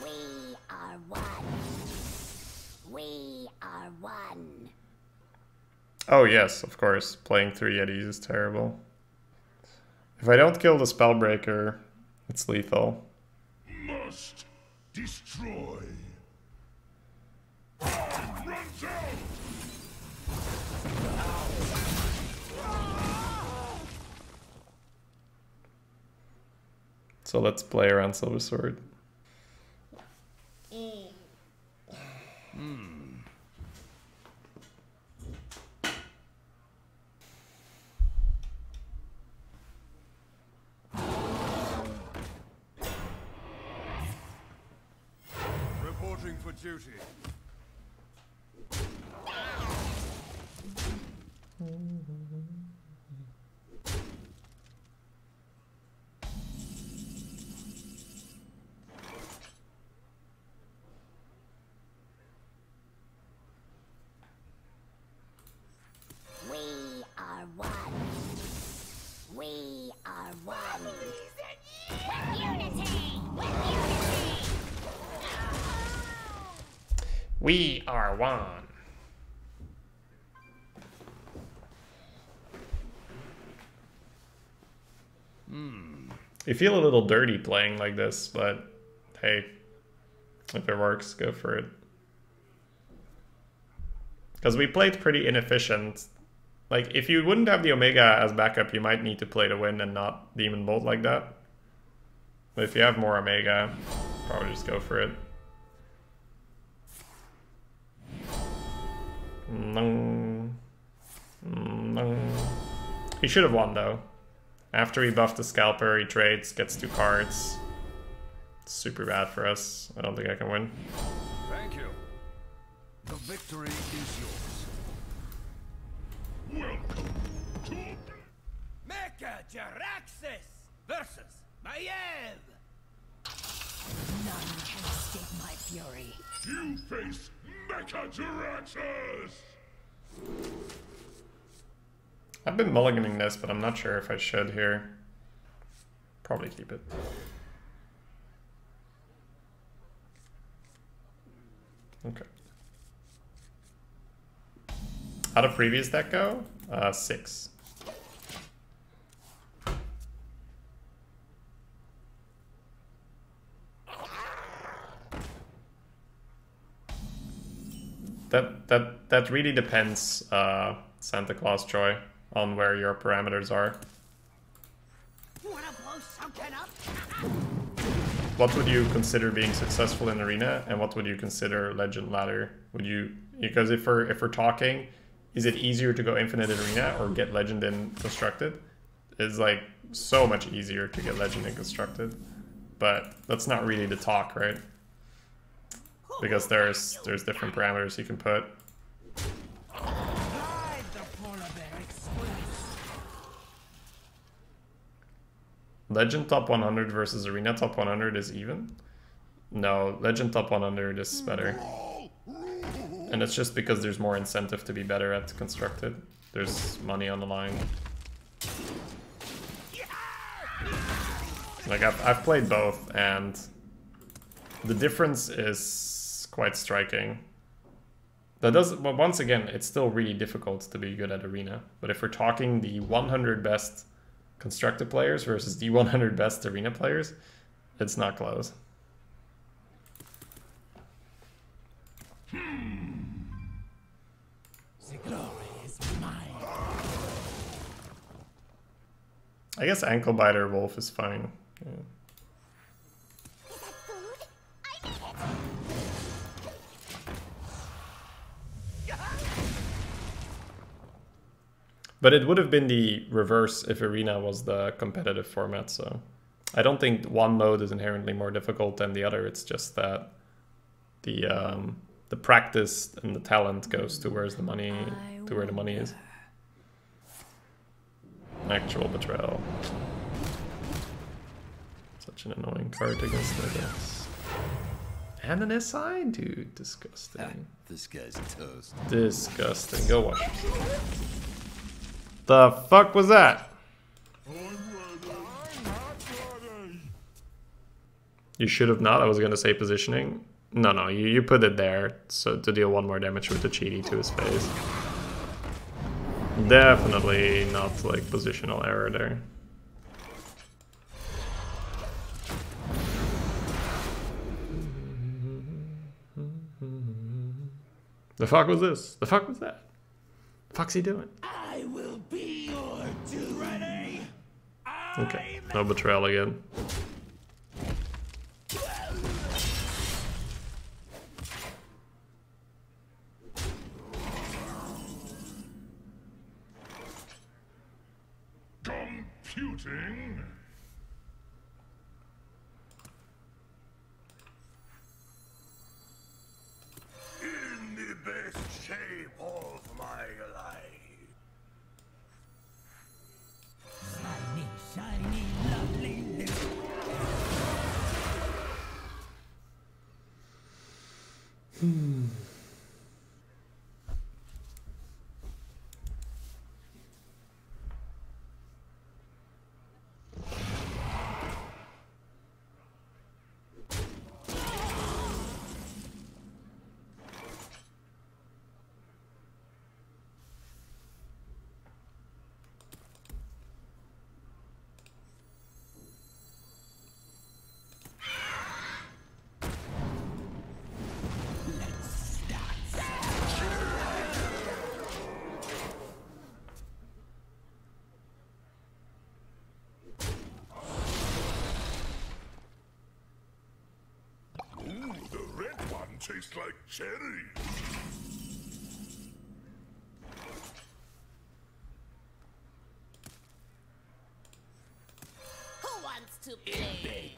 We are one. We are one. Oh yes, of course. Playing 3 Yetis is terrible. If I don't kill the Spellbreaker, it's lethal. Must destroy. Runs out. So let's play around Silver Sword. Reporting for duty. We are one. We are one. You feel a little dirty playing like this, but hey, if it works, go for it. Because we played pretty inefficient. Like, if you wouldn't have the Omega as backup, you might need to play to win and not Demon Bolt like that. But if you have more Omega, probably just go for it. No. No. He should have won, though. After he buffed the Scalper, he trades, gets 2 cards. It's super bad for us. I don't think I can win. Thank you. The victory is yours. Welcome to Mecha Jaraxxus versus Maiev. None can escape my fury. you face Mecha-Jaraxxus! I've been mulliganing this, but I'm not sure if I should here. Probably keep it. Okay. How'd a previous deck go? 6. That really depends, Santa Claus Joy, on where your parameters are. Wanna blow something up? What would you consider being successful in Arena, and what would you consider Legend Ladder? Would you, because if we're talking, is it easier to go Infinite in Arena or get Legend in Constructed? It's like so much easier to get Legend in Constructed, but that's not really the talk, right? Because there's different parameters you can put. Ride the polar bear express. Legend top 100 versus Arena top 100 is even? No, Legend top 100 is better. And it's just because there's more incentive to be better at Constructed. There's money on the line. Like, I've played both, and the difference is quite striking. That does, but once again, it's still really difficult to be good at Arena. But if we're talking the 100 best Constructed players versus the 100 best Arena players, it's not close. The glory is mine. I guess Ankle Biter Wolf is fine. Yeah. Is that food? I need it. But it would have been the reverse if Arena was the competitive format, so I don't think one mode is inherently more difficult than the other. It's just that the practice and the talent goes to where the money is. Actual Betrayal. Such an annoying card against the decks. And an SI? Dude, disgusting. This guy's toast. Disgusting. Go watch yourself. The fuck was that? You should have not. I was gonna say positioning. No, you put it there so to deal 1 more damage with the cheaty to his face. Definitely not like positional error there. The fuck was this? The fuck was that? The fuck's he doing? I will be your doom. Ready? Okay, no betrayal again. Computing. In the best shape of my life. Shiny, shiny, lovely little. taste like cherries. Who wants to play?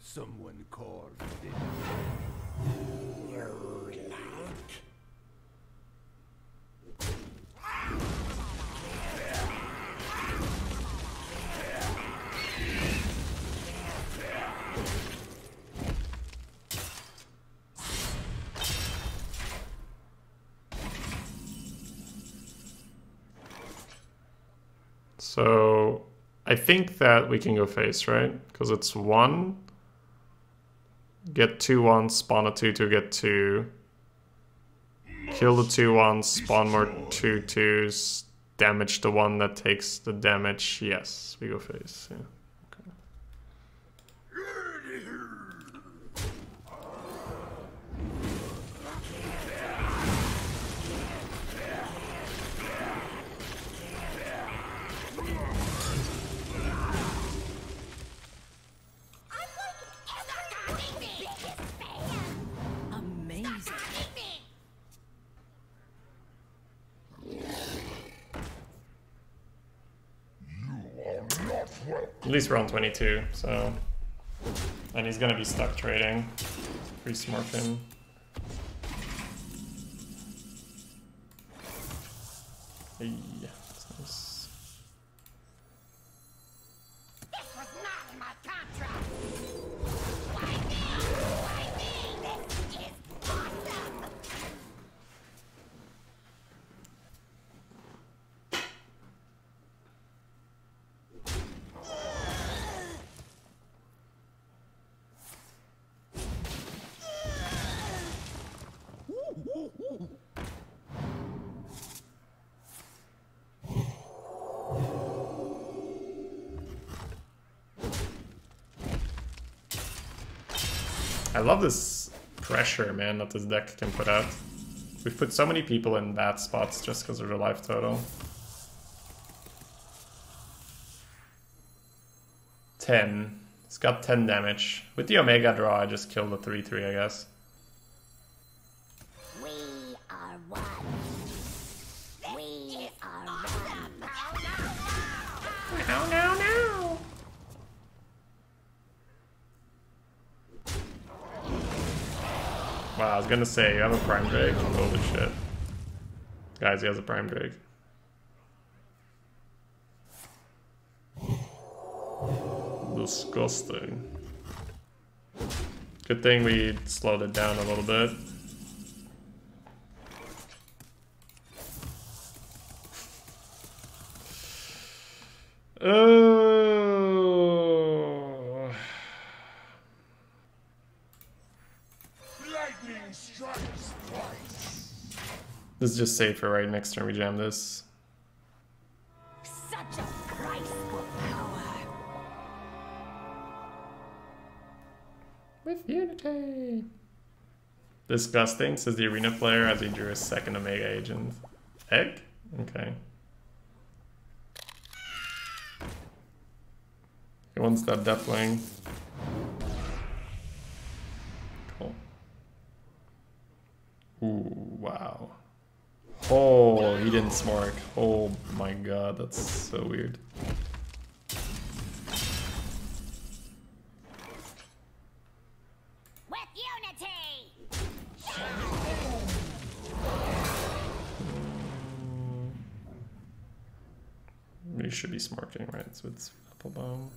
Someone carved it. So I think that we can go face, right? Because it's 1, get 2/1, spawn a 2/2, get 2, kill the 2/1, spawn more 2/2s, damage the one that takes the damage. Yes, we go face. Yeah. Okay. Amazing. At least we're on 22, so... And he's gonna be stuck trading. Free smart him. Hey, that's nice. This was not in my contract. Why me? Why me? This is awesome. I love this pressure, man, that this deck can put out. We've put so many people in bad spots just because of their life total. 10. It's got 10 damage. With the Omega draw, I just killed the 3/3, I guess. We are one. We are one. No, no, no! Wow, I was gonna say, you have a Prime Drake? Holy shit. Guys, he has a Prime Drake. Disgusting. Good thing we slowed it down a little bit. Oh. Lightning strikes twice. This is just safer, right? Next turn we jam this. Such a price for power. With Unity. Disgusting, says the arena player as he drew his second Omega agent. Egg? Okay. He wants that Deathwing. Cool. Ooh, wow. Oh, he didn't smart. Oh my god, that's so weird. With unity. We should be smarting, right? So it's Apple Bomb.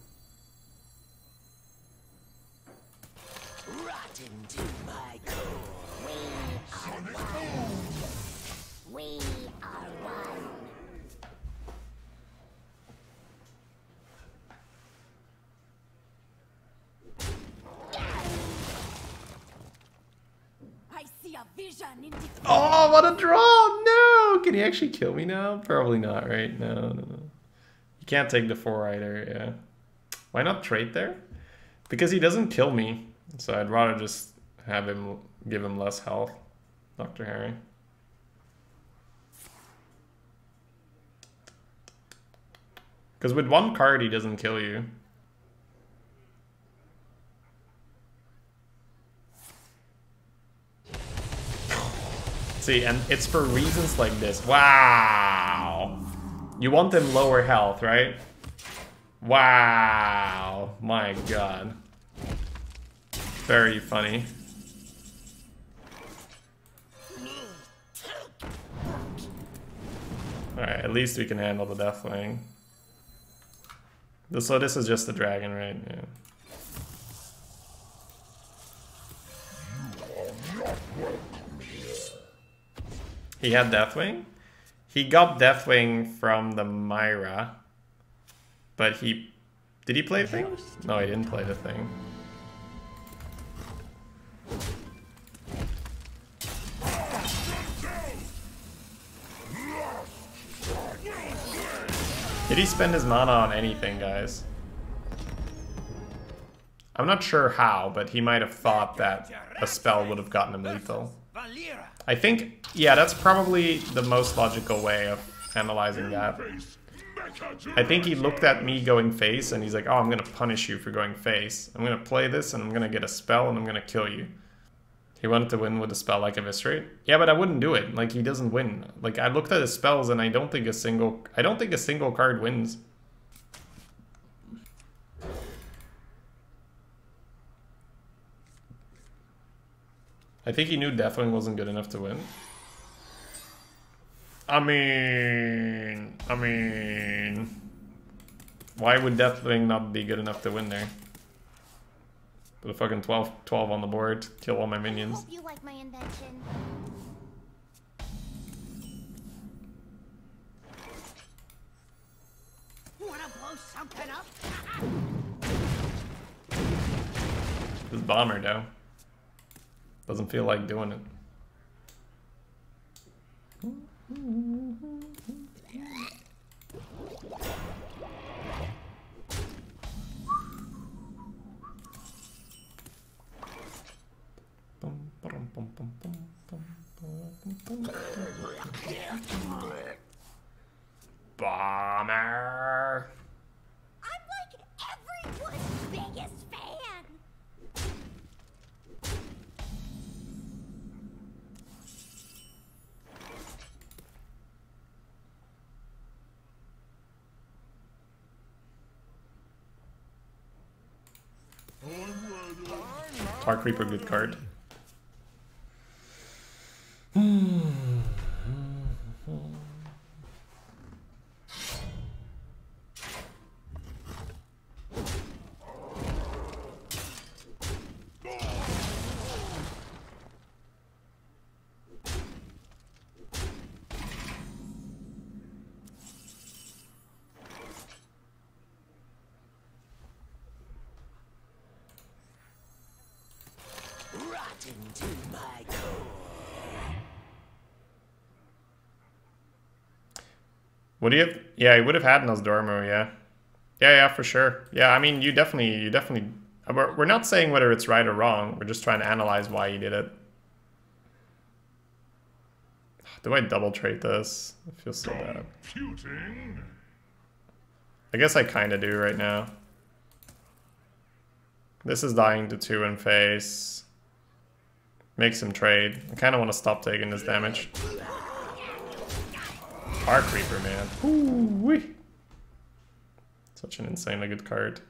Rotten to my core. We are one. I see a vision in the Oh, what a draw! No! Can he actually kill me now? Probably not, right? No, no, no. You can't take the 4 either, yeah. Why not trade there? Because he doesn't kill me, so I'd rather just have him give him less health, Dr. Harry. Because with one card he doesn't kill you. See, and it's for reasons like this. Wow! You want them lower health, right? Wow! My god. Very funny. Alright, at least we can handle the Deathwing. So this is just the dragon, right? Yeah. He had Deathwing? He got Deathwing from the Myra. But he... Did he play the thing? No, he didn't play the thing. Did he spend his mana on anything, guys? I'm not sure how, but he might have thought that a spell would have gotten him lethal. I think, yeah, that's probably the most logical way of analyzing that. I think he looked at me going face and he's like, oh, I'm gonna punish you for going face. I'm gonna play this and I'm gonna get a spell and I'm gonna kill you. He wanted to win with a spell like Eviscerate. Yeah, but I wouldn't do it. Like, he doesn't win. Like, I looked at his spells and I don't think a single card wins. I think he knew Deathwing wasn't good enough to win. I mean... Why would Deathwing not be good enough to win there? Put a fucking 12 on the board, kill all my minions. Hope you like my invention. Wanna blow something up? This bomber though. Doesn't feel like doing it. Bomber. I'm like everyone's biggest fan. Dark Reaper, good card. Rotten to my core. Would he have? Yeah, he would have had Nosdormu, yeah. Yeah, for sure. Yeah, I mean, you definitely... We're not saying whether it's right or wrong. We're just trying to analyze why he did it. Do I double trade this? I feel so bad. I guess I kind of do right now. This is dying to 2 in face. Makes him trade. I kind of want to stop taking this damage. Arc Reaper, man. Ooh-wee. Such an insanely good card.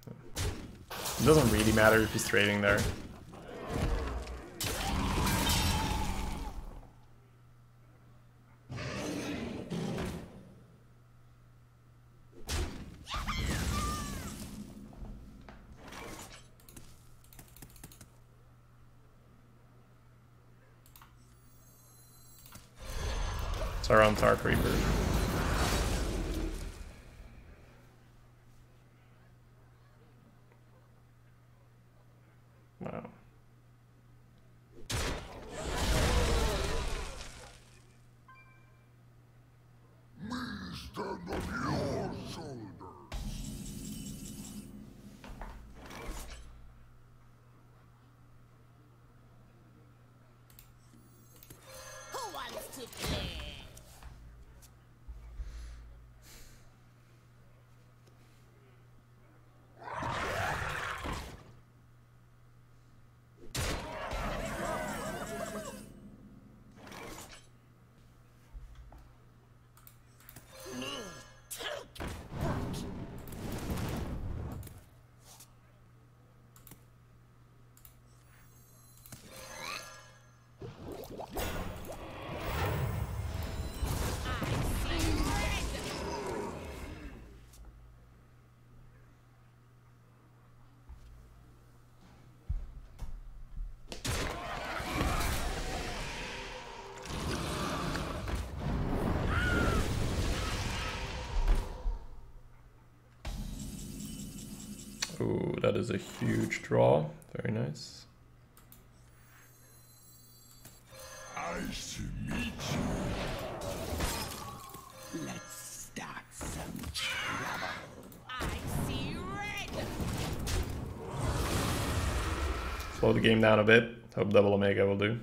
It doesn't really matter if he's trading there. It's our own Dark Reaper. Wow. Stand on your shoulders. Ooh, that is a huge draw. Very nice. Nice to meet you. Let's start some trouble. I see red. Slow the game down a bit. Hope double Omega will do.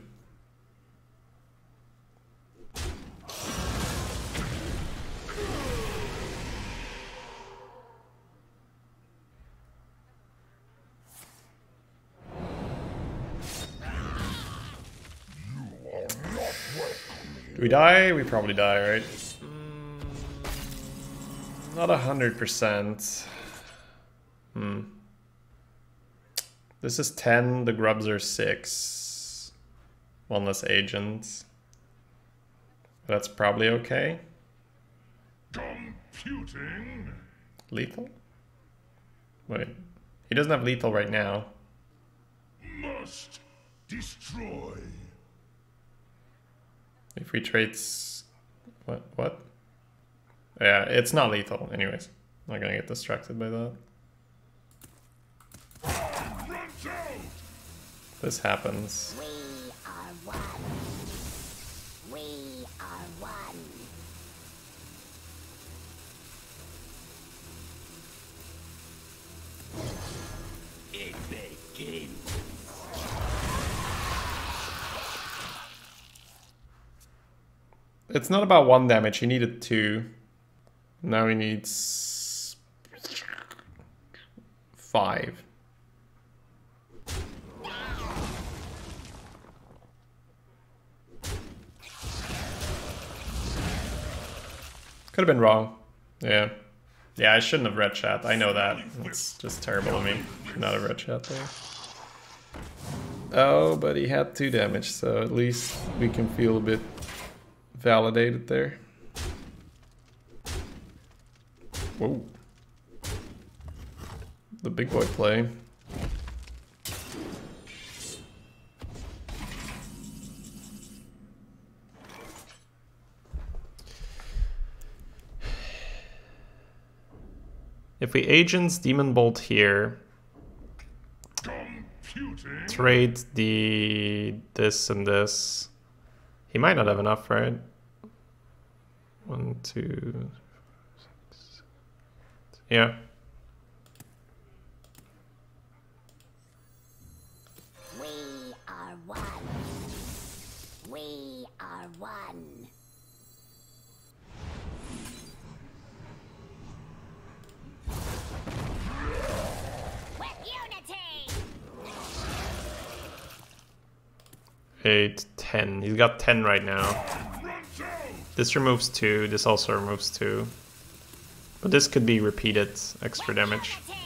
Do we die? We probably die, right? Not 100%. This is 10, the grubs are 6. One less agent. That's probably okay. Computing. Lethal? Wait. He doesn't have lethal right now. Must destroy. If we trade... What? Yeah, it's not lethal. Anyways, I'm not gonna get distracted by that. Runs out. This happens. We are one. We are one. It begins. It's not about 1 damage. He needed 2. Now he needs 5. Could have been wrong. Yeah. Yeah, I shouldn't have read chat. I know that. It's just terrible of me. Not have read chat there. Oh, but he had 2 damage, so at least we can feel a bit validated there. Whoa. The big boy play. If we agents Demon Bolt here, Computing. trade this and this, he might not have enough, right? 1, 2, 6. Yeah. We are one. We are one. With unity. 8, 10. He's got 10 right now. Runs out. This removes 2. This also removes 2. But this could be repeated extra damage. Unity.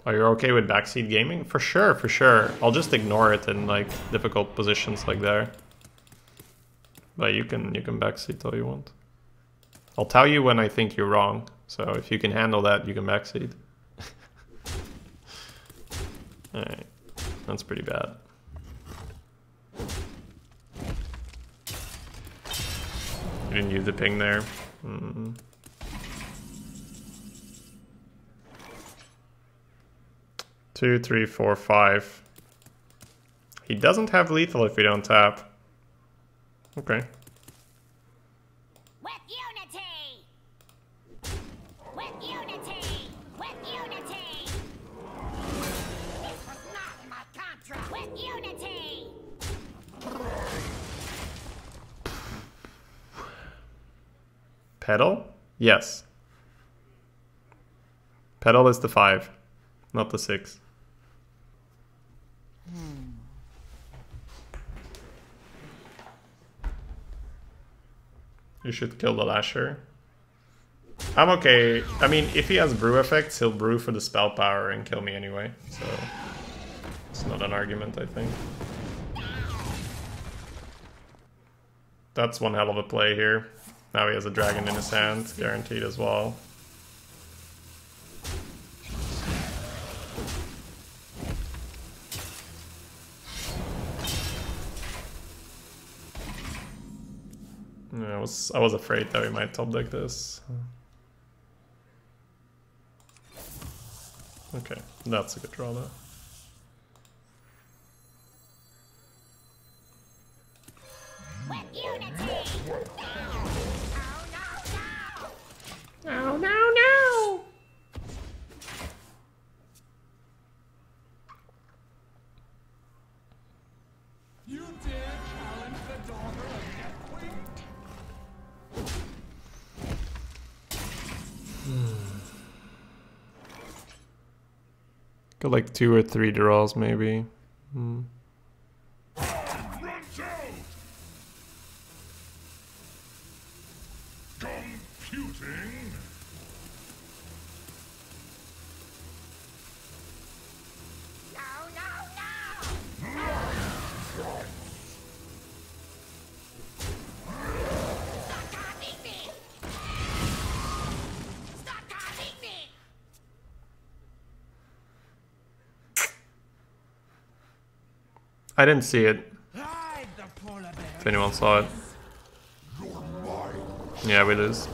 Are you okay with backseat gaming? For sure, for sure. I'll just ignore it in like difficult positions like there. But you can backseat all you want. I'll tell you when I think you're wrong. So if you can handle that, you can backseat. Alright. That's pretty bad. You didn't use the ping there. 2, 3, 4, 5. He doesn't have lethal if we don't tap. Okay. With unity. With unity. With unity. This was not in my contract. With unity. Pedal? Yes. Pedal is the 5, not the 6. You should kill the Lasher. I'm okay. I mean, if he has brew effects, he'll brew for the spell power and kill me anyway. So it's not an argument, I think. That's one hell of a play here. Now he has a dragon in his hand, guaranteed as well. I was afraid that we might top deck this. Okay, that's a good draw though. With unity! No, no, no! You dare challenge the daughter of Death Queen? Got like 2 or 3 draws maybe. Runs out! Computing! No, no, no! Stop taunting me! Stop taunting me! I didn't see it, Hide the polar bear. if anyone saw it. Yeah, we lose.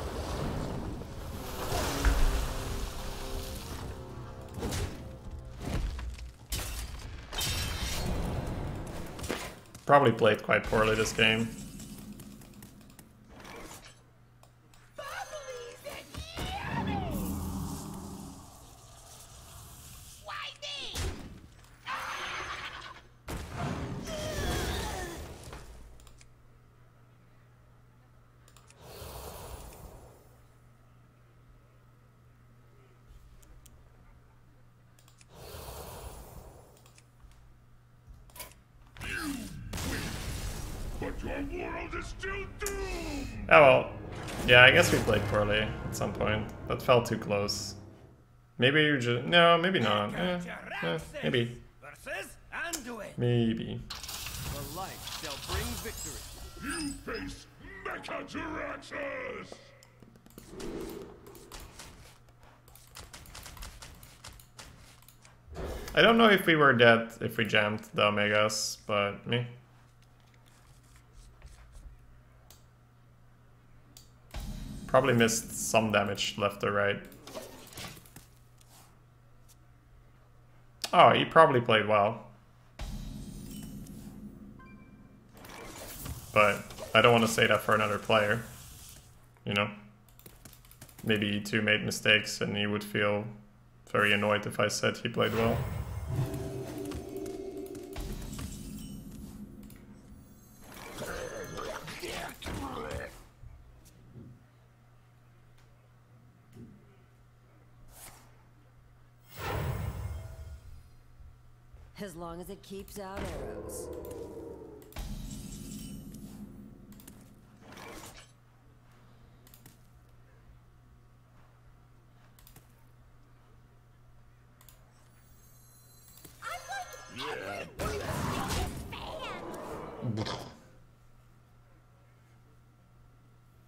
Probably played quite poorly this game. Families and enemies! Why me? But your world is still doomed! Oh well. Yeah, I guess we played poorly at some point. That felt too close. Maybe you just... No, maybe not. Maybe. Versus Anduin. Maybe. The light shall bring victory. You face Mechadiraxus! I don't know if we were dead if we jammed the Omegas, but me. Probably missed some damage left or right. Oh, he probably played well. But I don't want to say that for another player. You know? Maybe he too made mistakes and he would feel very annoyed if I said he played well. As long as it keeps out arrows.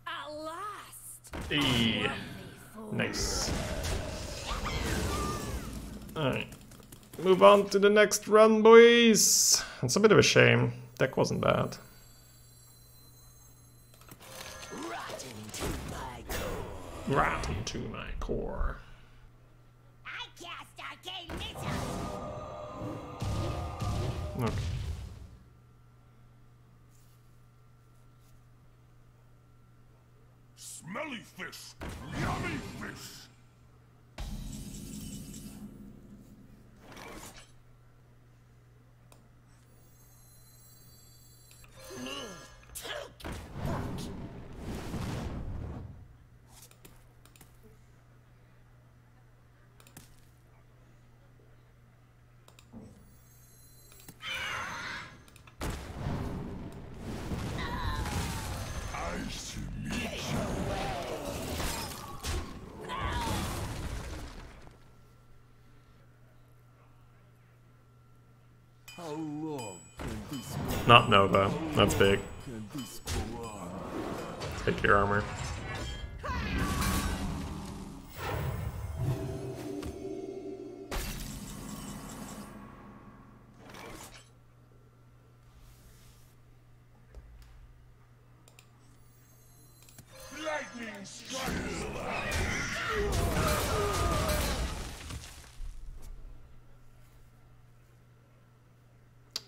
At last! Eee. Nice. Alright. Move on to the next run, boys. It's a bit of a shame. Deck wasn't bad. Rotten to my core. I cast arcane missiles! Okay. Smelly fish! Yummy fish! Nice to meet you. How long can this go? Not Nova. That's big. Can this go on? Take your armor.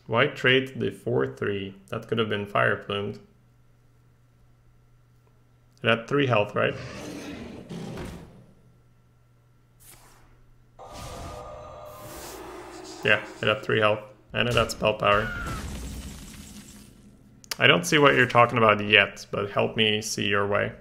White trade the 4-3. That could have been fire plumed. It had 3 health, right? Yeah, it had 3 health. And it had spell power. I don't see what you're talking about yet, but help me see your way.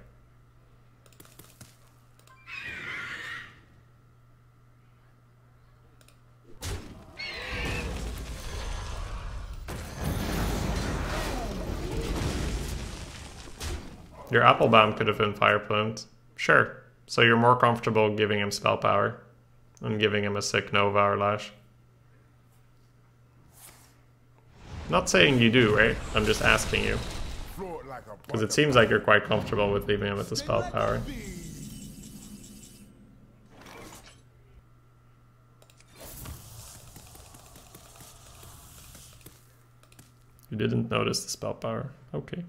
Your apple bomb could have been fire plumed. Sure. So you're more comfortable giving him spell power and giving him a sick Nova or Lash. Not saying you do, right? I'm just asking you. Because it seems like you're quite comfortable with leaving him with the spell power. You didn't notice the spell power. Okay.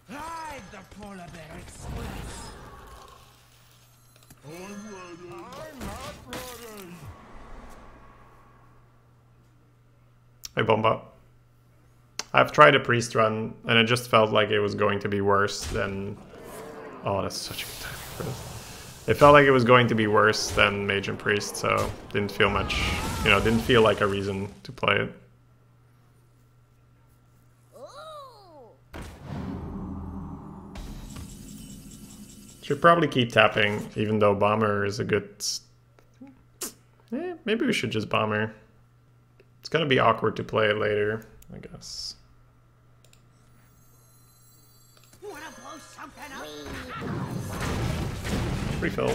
Ride the polar bear express. I'm not ready. Hey, Bomba. I've tried a priest run, and it just felt like it was going to be worse than... Oh, that's such a good time for this. It felt like it was going to be worse than Mage and Priest, so didn't feel much... You know, didn't feel like a reason to play it. Should probably keep tapping, even though Bomber is a good... maybe we should just Bomber. It's gonna be awkward to play it later, I guess. Wanna blow something up? Refill.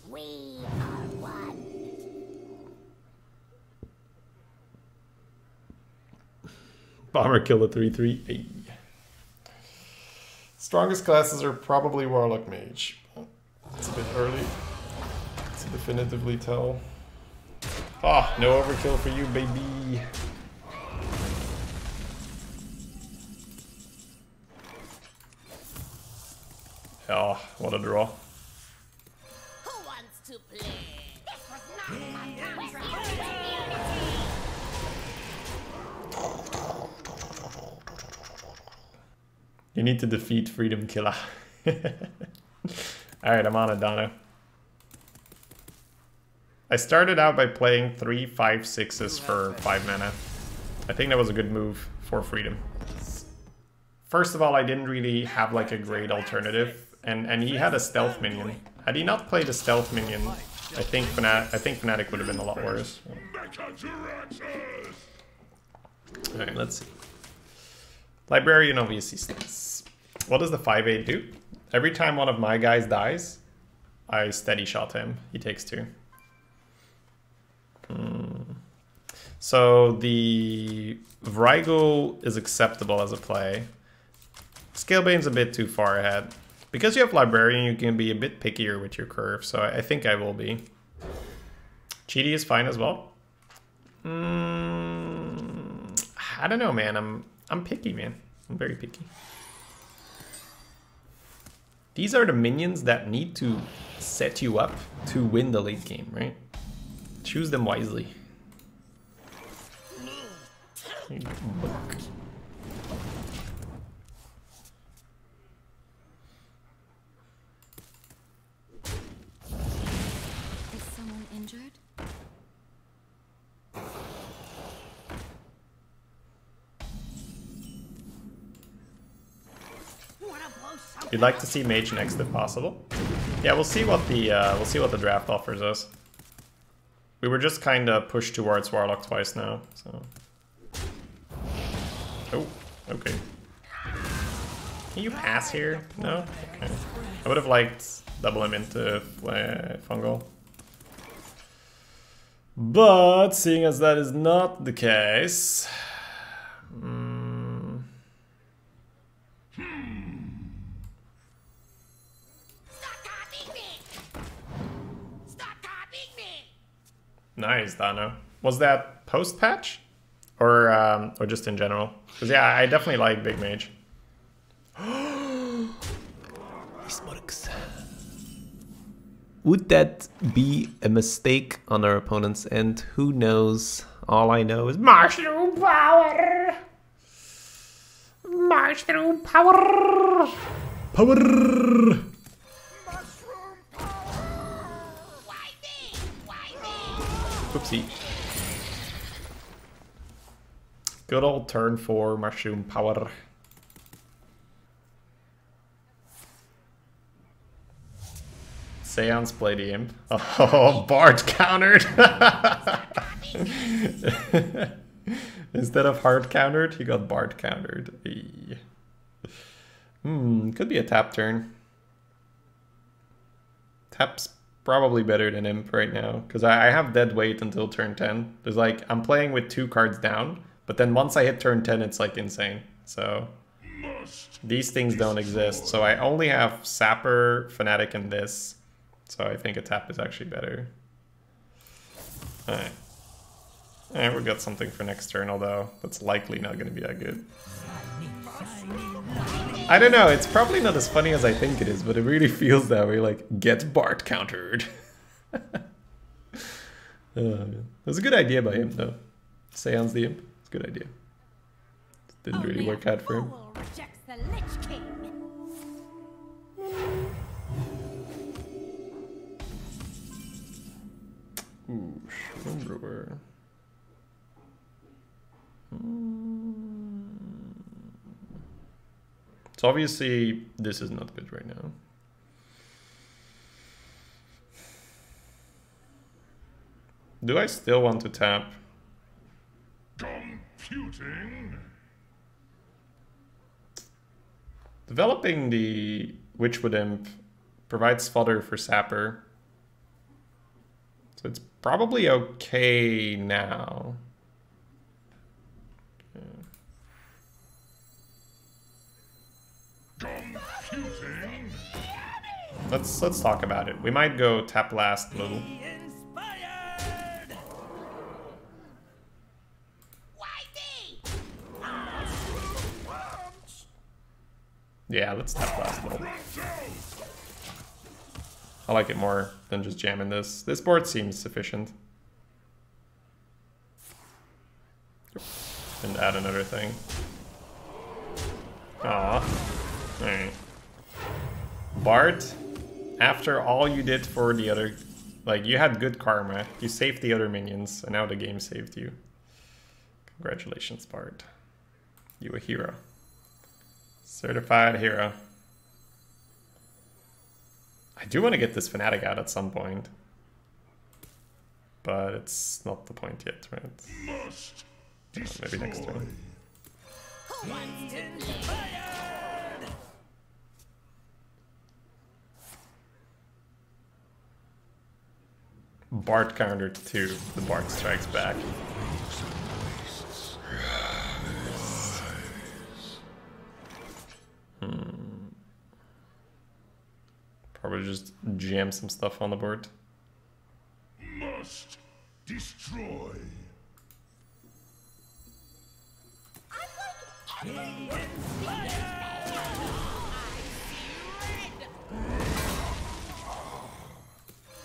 We are one. Bomber killed a 3-3. Hey. Strongest classes are probably Warlock Mage. It's a bit early to definitively tell. Ah, no overkill for you, baby. Oh, what a draw. Who wants to play? This was not my contract. You need to defeat Freedom Killer. Alright, I'm on it, Donna. I started out by playing 3 5/6s for 5 mana. I think that was a good move for Freedom. First of all, I didn't really have like a great alternative, and he had a stealth minion. Had he not played a stealth minion, I think Fnatic would have been a lot worse. Alright, let's see. Librarian obviously stinks. What does the 5/8 do? Every time one of my guys dies, I steady shot him. He takes 2. So the Vrygel is acceptable as a play. Scalebane's a bit too far ahead. Because you have Librarian, you can be a bit pickier with your curve, so I think I will be. Cheaty is fine as well. I don't know, man. I'm picky, man. I'm very picky. These are the minions that need to set you up to win the late game, right? Choose them wisely. Book. Is someone injured? You'd like to see Mage next if possible. Yeah, we'll see what the draft offers us. We were just kind of pushed towards Warlock twice now, so. Oh, okay. Can you pass here? No? Okay. I would have liked double him into Fungal. But seeing as that is not the case. Nice, Dano. Was that post-patch? Or just in general. Because yeah, I definitely like Big Mage. Would that be a mistake on our opponent's end? Who knows? All I know is mushroom power! Mushroom power! Power! Mushroom power! Why me? Why me? Oopsie. Good old turn 4 mushroom power. Seance play the imp. Oh, Bard countered! Instead of hard countered, he got Bard countered. Could be a tap turn. Tap's probably better than imp right now, because I have dead weight until turn 10. There's like, I'm playing with 2 cards down, but then once I hit turn 10, it's like insane. So these things don't exist. So I only have Sapper, Fanatic, and this. So I think a tap is actually better. Alright. Alright, we got something for next turn, although that's likely not going to be that good. I don't know, it's probably not as funny as I think it is, but it really feels that way, like, get Bard countered. It was a good idea by him, though. Seance the imp. It's a good idea. Didn't really work out for him. Rejects the Lich King. Ooh, Shroom So obviously this is not good right now. Do I still want to tap? Computing. Developing the Witchwood Imp provides fodder for Sapper. So it's probably okay now. Computing. Let's talk about it. We might go tap last little. Inspired! Why me? Yeah, let's tap last little. I like it more than just jamming this. This board seems sufficient. And add another thing. Aw. Alright. Bart, after all you did for the other... Like, you had good karma. You saved the other minions, and now the game saved you. Congratulations, Bart. You a hero. Certified hero. I do want to get this Fanatic out at some point. But it's not the point yet, right? Maybe next turn. Who wants to Inspired! Bart countered 2. The Bart strikes back. Probably just jam some stuff on the board. Must destroy.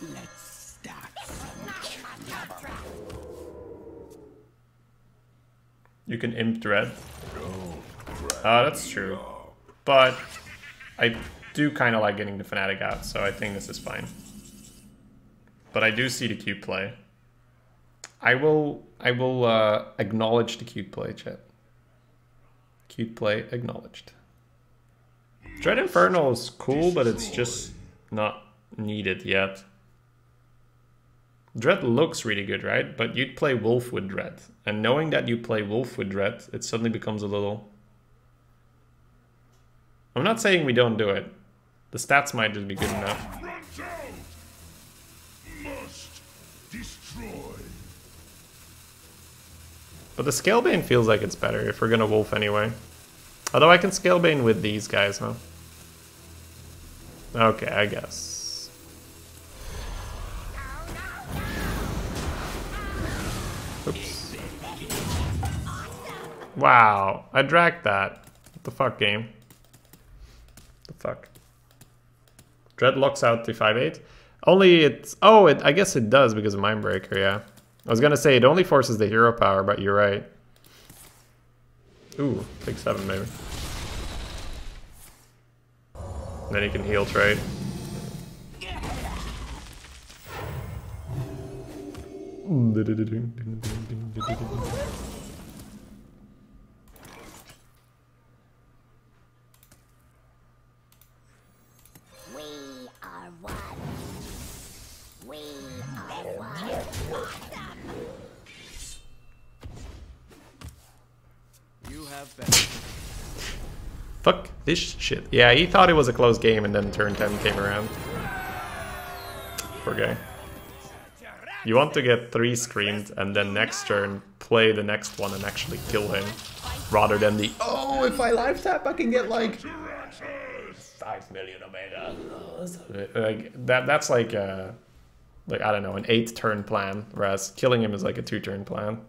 Let's start. You can imp Dread. That's true. But I do kind of like getting the Fanatic out, so I think this is fine. But I do see the cute play. I will acknowledge the cute play, chat. Cute play acknowledged. Dread Infernal is cool, but it's just not needed yet. Dread looks really good, right? But you'd play Wolf with Dread. And knowing that you play Wolf with Dread, it suddenly becomes a little... I'm not saying we don't do it. The stats might just be good enough. Runs out. Must destroy. But the Scalebane feels like it's better if we're gonna Wolf anyway. Although I can Scalebane with these guys, huh? Okay, I guess. Oops. Wow, I dragged that. What the fuck, game? The fuck? Dread locks out to 5/8. Only it's... Oh, I guess it does because of Mindbreaker, yeah. I was gonna say it only forces the hero power, but you're right. Ooh, big 7 maybe. Then he can heal trade. We are one. We are one. You have been. Fuck this shit. Yeah, he thought it was a close game and then turn 10 came around. Poor guy. You want to get 3 screamed and then next turn play the next one and actually kill him. Rather than the, oh, if I live tap I can get like 5 million Omega. Like, that's like I don't know, an 8 turn plan. Whereas killing him is like a 2 turn plan.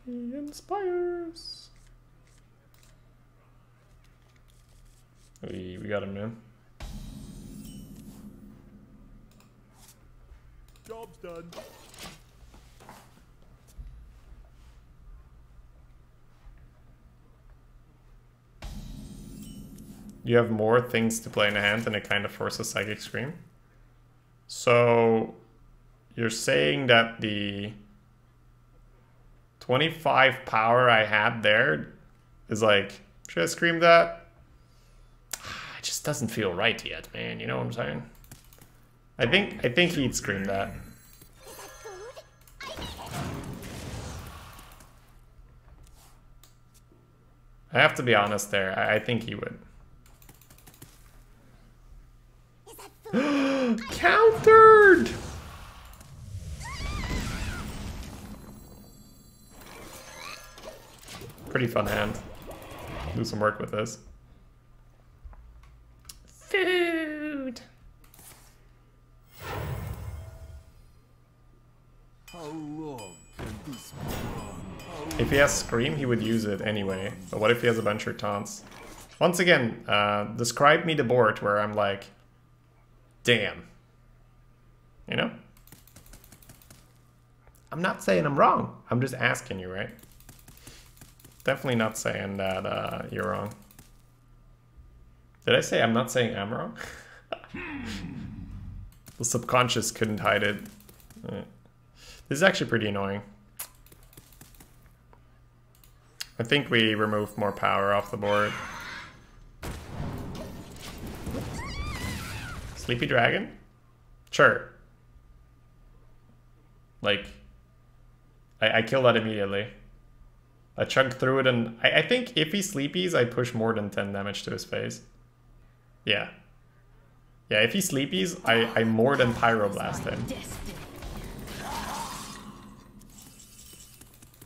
He inspires. We got him, man. Job's done. You have more things to play in a hand and it kind of forces Psychic Scream. So you're saying that the 25 power I had there is like, should I scream that? It just doesn't feel right yet, man. You know what I'm saying? I think he'd scream that. I have to be honest there. I think he would. Countered! Pretty fun hand. Do some work with this. Food! How long can this go on? If he has Scream, he would use it anyway. But what if he has a bunch of taunts? Once again, describe me the board where I'm like, damn. You know? I'm not saying I'm wrong. I'm just asking you, right? Definitely not saying that you're wrong. Did I say I'm not saying I'm wrong? The subconscious couldn't hide it. This is actually pretty annoying. I think we remove more power off the board. Sleepy Dragon? Sure. Like, I kill that immediately. I chug through it and I think if he sleepies, I push more than 10 damage to his face. Yeah. Yeah, if he sleepies, I more than Pyroblast him.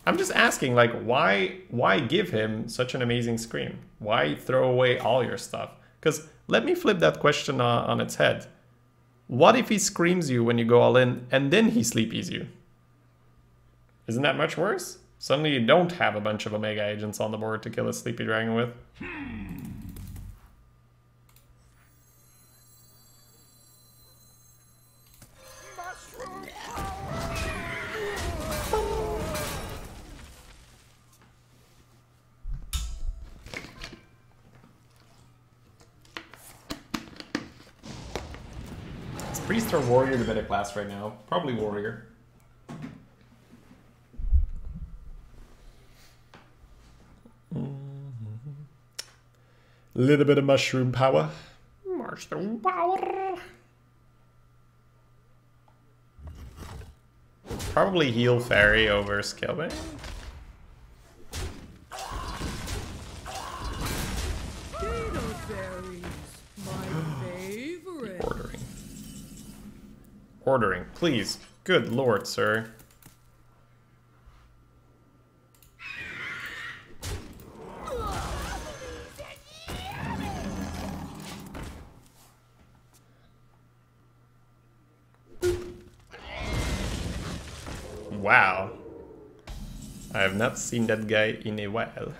I'm just asking, like, why give him such an amazing Scream? Why throw away all your stuff? Because let me flip that question on its head. What if he screams you when you go all in and then he sleepies you? Isn't that much worse? Suddenly you don't have a bunch of Omega agents on the board to kill a Sleepy Dragon with. Is Priest or Warrior the better class right now? Probably Warrior. Little bit of mushroom power. Mushroom power. Probably heal Fairy over Skillbane. Ordering, please. Good lord, sir. Wow. I have not seen that guy in a while.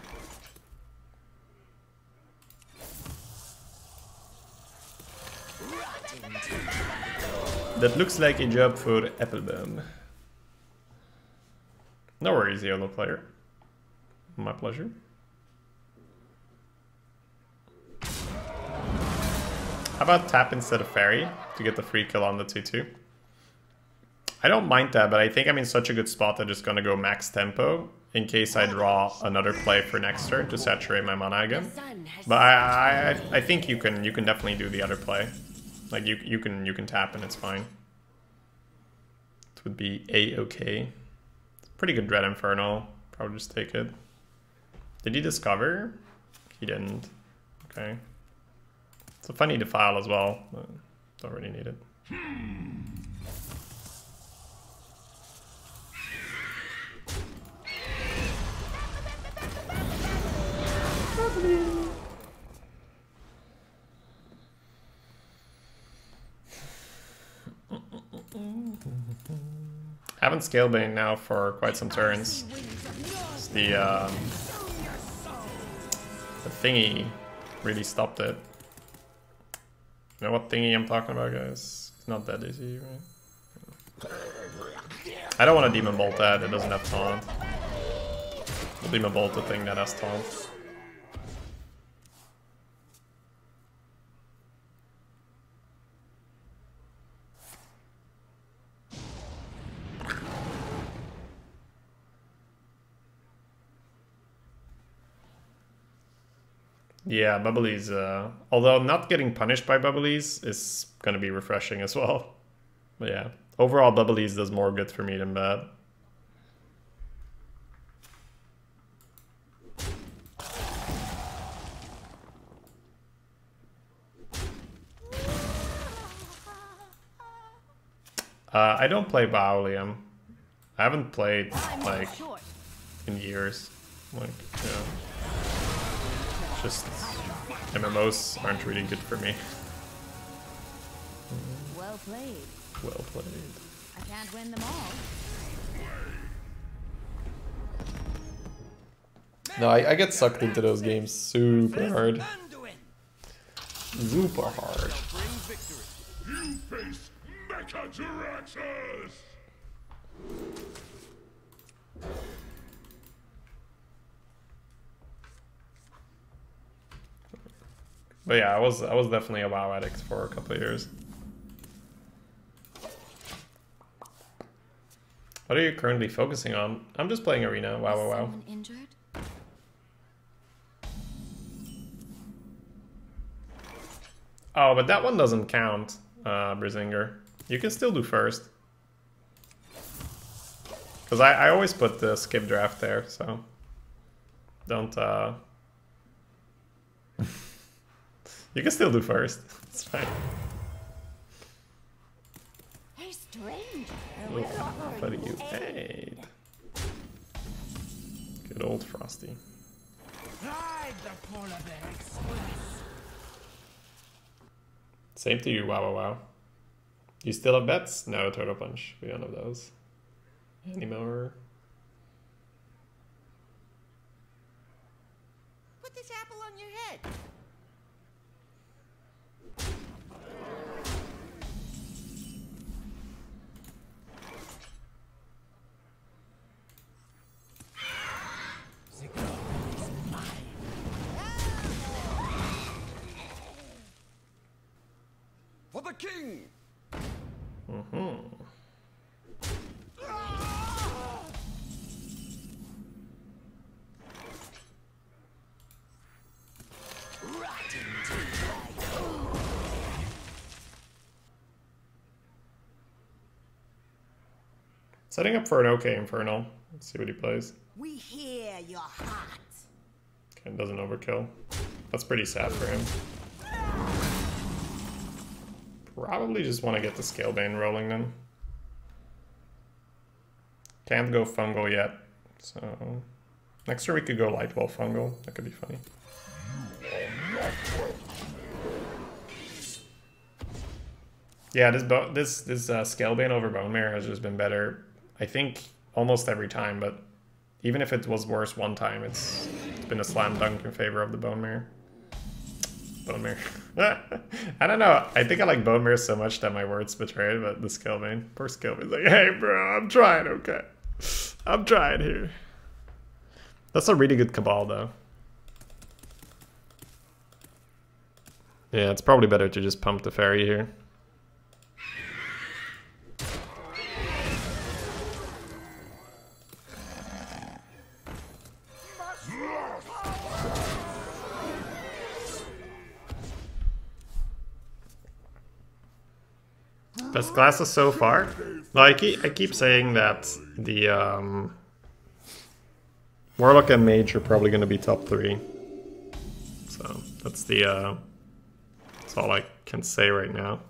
That looks like a job for Applebaum. No worries, yellow player. My pleasure. How about tap instead of fairy to get the free kill on the 2-2? I don't mind that, but I think I'm in such a good spot that I'm just gonna go max tempo in case I draw another play for next turn to saturate my mana again. But I think you can definitely do the other play. Like you can tap and it's fine. It would be a-okay. Pretty good Dread Infernal. Probably just take it. Did he discover? He didn't. Okay. It's a funny defile as well, but don't really need it. Haven't scaled Bane now for quite some turns. It's the thingy really stopped it. You know what thingy I'm talking about, guys? It's not that easy, right? I don't want to Demon Bolt that, it doesn't have taunt. We'll Demon Bolt the thing that has taunt. Yeah, Bubblies, although not getting punished by Bubblies is going to be refreshing as well. But yeah, overall Bubblies does more good for me than bad. I don't play Baulium. I haven't played, like, in years. Like, yeah. Just MMOs aren't really good for me. Well played. Well played. I can't win them all. No, I get sucked into those games super hard. Super hard. You face Mecha-Jiraxxus! But yeah, I was definitely a WoW addict for a couple of years. What are you currently focusing on? I'm just playing Arena. Wow, wow, wow. Someone injured? Oh, but that one doesn't count, Brizinger. You can still do first. Because I always put the skip draft there, so... Don't, You can still do first. It's fine. Hey, stranger. What do you hate? Good old Frosty. Ride the polar bear express. Same to you, wow, wow, wow. You still have bets? No, Turtle Punch. We don't have those anymore. Put this apple on your head. For the king! Setting up for an okay Infernal. Let's see what he plays. We hear your heart. Okay, doesn't overkill. That's pretty sad for him. Probably just want to get the Scalebane rolling then. Can't go Fungal yet, so... Next turn we could go Lightwall Fungal. That could be funny. Yeah, this Scalebane over Bone Mirror has just been better. I think almost every time, but even if it was worse one time, it's been a slam dunk in favor of the Bone Mirror. Bone Mirror. I don't know. I think I like Bone Mirror so much that my words betray it, but the Skillbane. Poor Skillbane's like, hey bro, I'm trying, okay? I'm trying here. That's a really good Cabal though. Yeah, it's probably better to just pump the Fairy here. Best classes so far? No, I keep saying that the Warlock and Mage are probably going to be top 3. So that's the that's all I can say right now.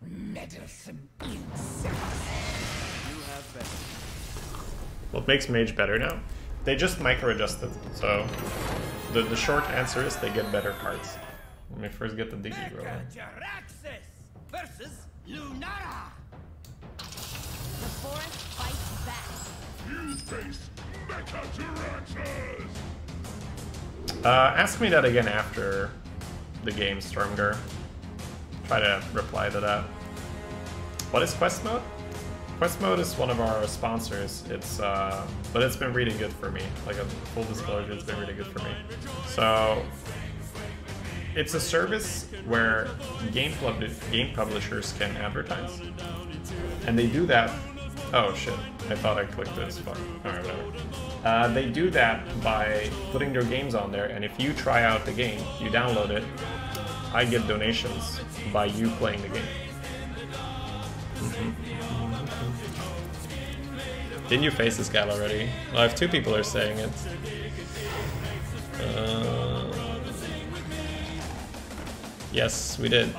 Meddlesome insects. What makes Mage better now? They just micro-adjusted, so the short answer is they get better cards. Let me first get the Diggy rolling. Jaraxxus versus Lunara. The forest fights back. You face Mecha Jaraxxus! Ask me that again after the game, Stormgar. Try to reply to that. What is Quest Mode? Quest Mode is one of our sponsors. It's but it's been really good for me. Like a full disclosure, it's been really good for me. So it's a service where game publishers can advertise, and they do that. Oh shit! I thought I clicked this. Fuck. Alright, whatever. They do that by putting their games on there, and if you try out the game, you download it, I get donations by you playing the game. Didn't you face this guy already? Well, I have 2 people are saying it. Yes, we did.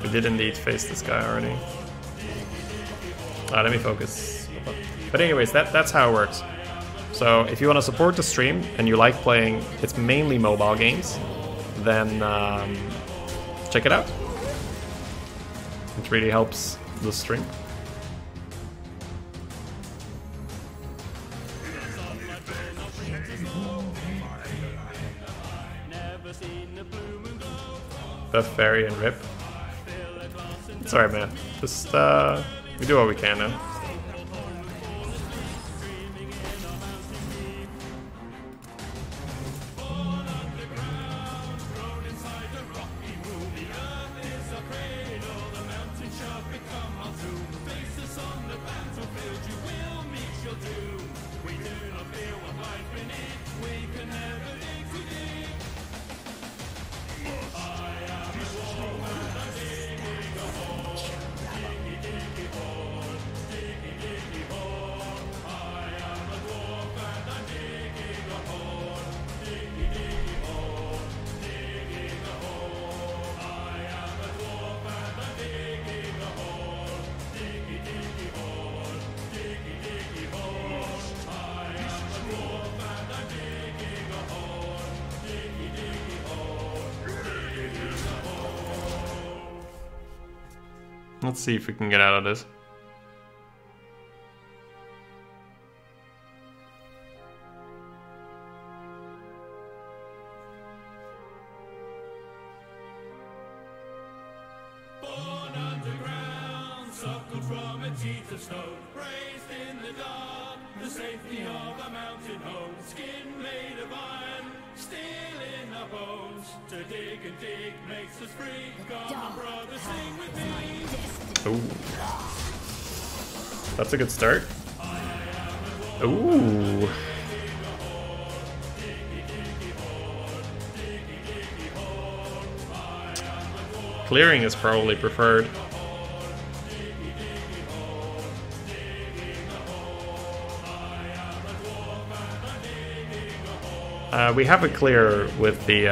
We did indeed face this guy already. Let me focus. But anyways, that's how it works. So if you want to support the stream and you like playing, it's mainly mobile games, then check it out. It really helps the stream. Beth, Fairy, and Rip. It's alright, man. Just, we do what we can now. Let's see if we can get out of this. Born underground, suckled from a teeth of stone, raised in the dark, the safety of a mountain home, skin made of iron, steel in our bones. To dig and dig makes us free. Come on, brother, sing with me. Ooh. That's a good start. Ooh. Clearing is probably preferred. We have a clear with the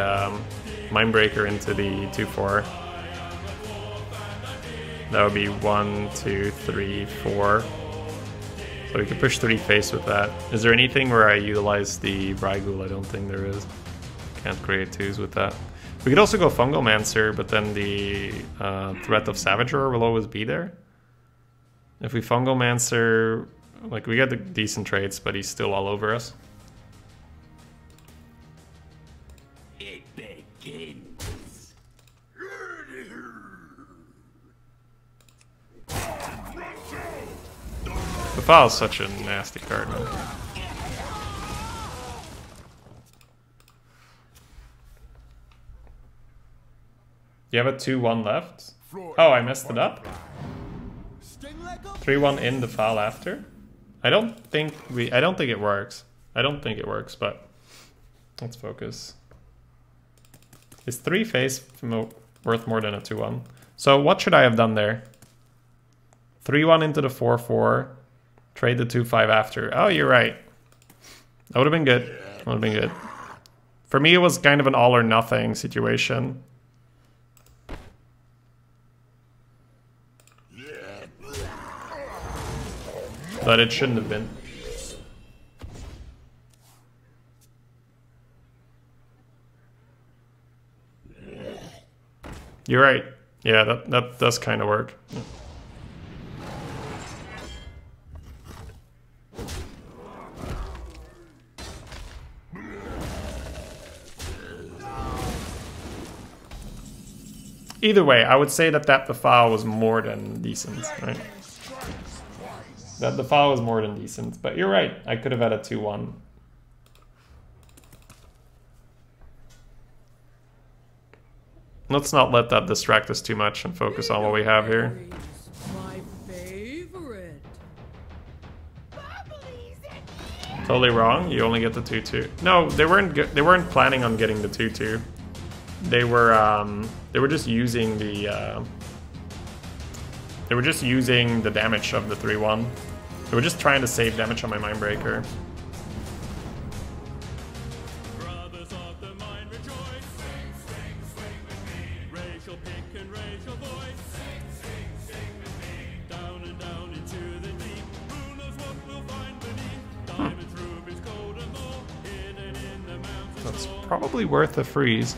Mindbreaker into the 2/4. That would be 1, 2, 3, 4. So we could push 3 face with that. Is there anything where I utilize the Bryghoul? I don't think there is. Can't create 2s with that. We could also go Fungomancer, but then the threat of Savager will always be there. If we Fungomancer, like we get the decent traits, but he's still all over us. It begins. The File's such a nasty card, man. You have a 2/1 left? Oh, I messed it up? 3/1 in the File after? I don't think it works. I don't think it works, but let's focus. Is 3 face worth more than a 2/1? So what should I have done there? 3/1 into the 4/4. Trade the 2/5 after. Oh, you're right. That would have been good. That would have been good. For me, it was kind of an all or nothing situation. But it shouldn't have been. You're right. Yeah, that does kind of work. Yeah. Either way, I would say that the File was more than decent, right? That the File was more than decent, but you're right. I could have had a 2/1. Let's not let that distract us too much and focus on what we have here. My favorite. Totally wrong. You only get the 2/2. No, they weren't planning on getting the 2/2. They were just using the damage of the 3/1. They were just trying to save damage on my Mindbreaker. Brothers of the mind rejoice. Sing, sing, sing with me. Raise your pick and raise your voice. Sing, sing, sing with me. Down and down into the deep. Who knows what we'll find beneath? Diamonds, rubies, gold and more. Hidden in the mountains. That's probably worth a freeze.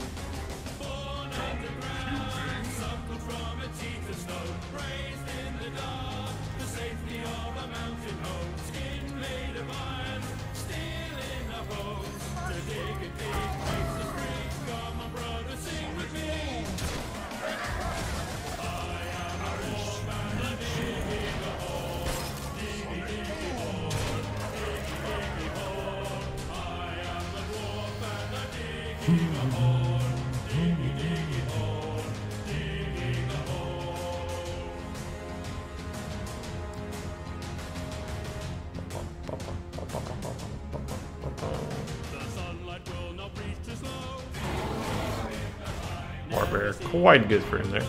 Warbear, quite good for him there.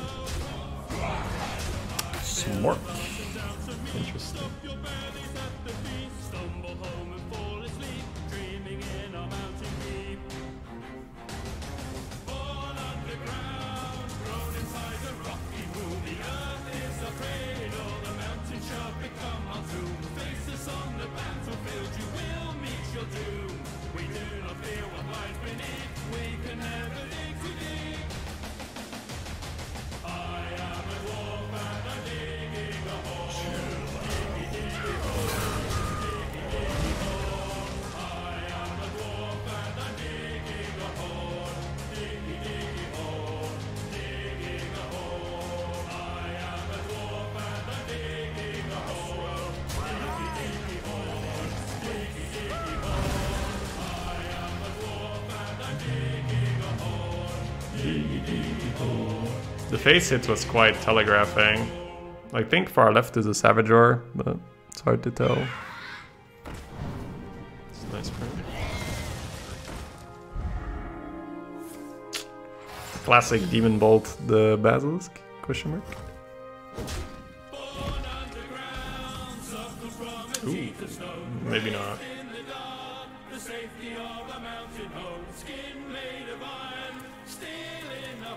Smork. Interesting. The face hit was quite telegraphing. I think far left is a Savager, but it's hard to tell. It's a nice print. Classic Demon Bolt, the Basilisk? Question mark? Ooh, maybe not. The safety of a mountain home.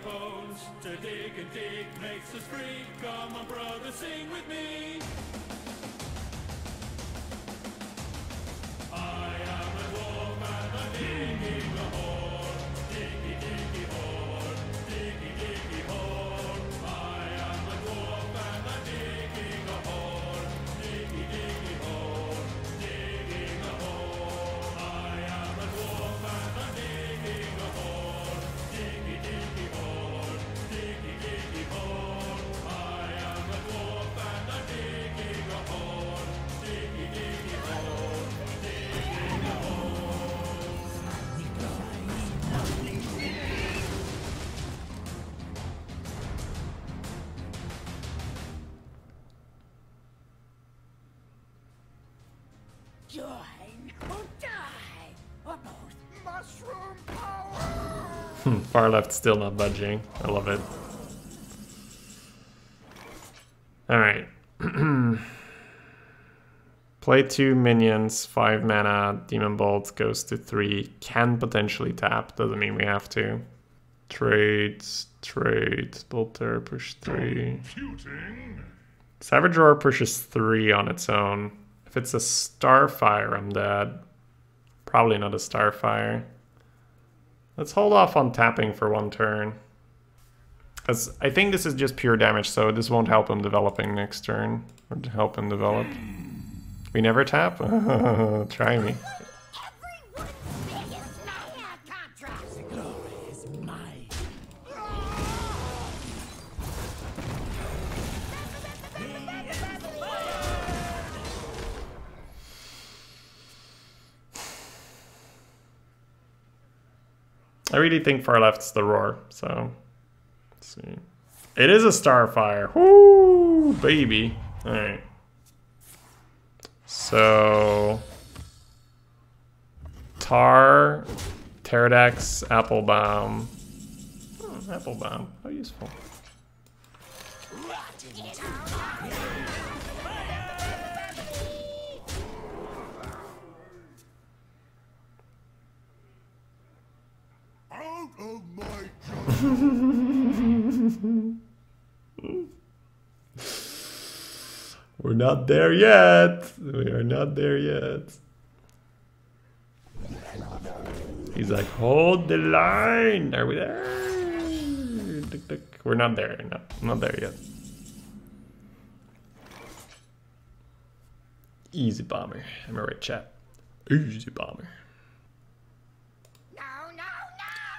bones. To dig and dig makes us free. Come on, brother, sing with me. I am a wolf and I'm digging a hole. Diggy, diggy hole. Diggy, diggy hole. I am a wolf and I'm digging a hole. Diggy, diggy hole. Digging a hole. I am a wolf and I'm digging a hole. Diggy, diggy hole. Diggy, diggy hole. I am a wolf and I'm digging a hole. Diggy, diggy hole. Digging a hole. Join or die. Or both. Mushroom power! Far left still not budging. I love it. Alright. Play 2 minions, 5 mana, Demon Bolt goes to 3. Can potentially tap, doesn't mean we have to. Trades, Bolter, push 3. Computing. Savage Roar pushes 3 on its own. If it's a Starfire, I'm dead. Probably not a Starfire. Let's hold off on tapping for 1 turn. As I think this is just pure damage, so this won't help him developing next turn. Or to help him develop. We never tap? Try me. Everyone's biggest nightmare contract! The glory is mine. I really think far left's the roar, so let's see. It is a Starfire. Woo, baby. Alright. So Tar, Pterodax, Applebaum. Oh, Applebaum. How useful. Out of my We're not there yet. We are not there yet. He's like, hold the line. Are we there? Tick, tick. We're not there. No, not there yet. Easy bomber. Am I right, chat? Easy bomber.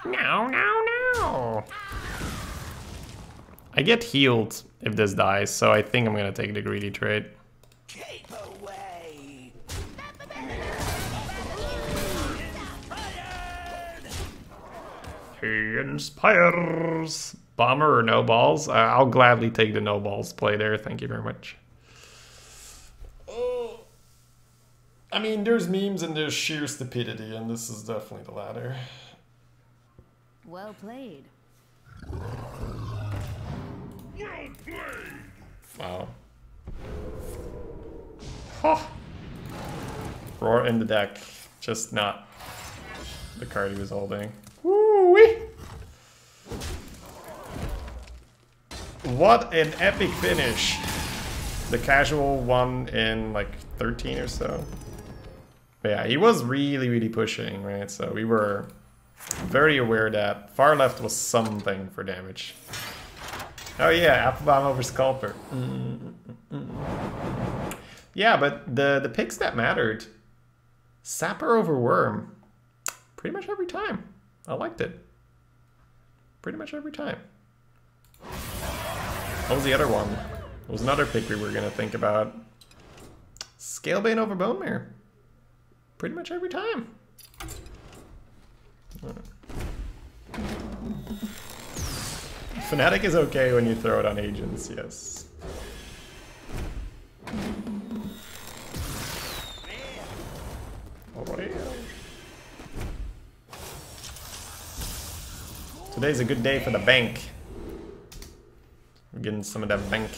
No, no, no. I get healed if this dies, so I think I'm gonna take the greedy trade. Keep away! He inspires. Bomber or no balls? I'll gladly take the no balls play there. Thank you very much. Oh, I mean, there's memes and there's sheer stupidity, and this is definitely the latter. Well played. well played. Wow. Huh. Roar in the deck, just not the card he was holding. Woo-wee! What an epic finish! The casual one in like 13 or so. But yeah, he was really pushing, right? So we were very aware that far left was something for damage. Oh yeah, Applebaum over Sculptor. Yeah, but the picks that mattered. Sapper over Worm. Pretty much every time. I liked it. Pretty much every time. What was the other one? It was another pick we were going to think about. Scalebane over Bone Mare. Pretty much every time. Fnatic is okay when you throw it on agents, yes. Today's a good day for the bank. We're getting some of that bank.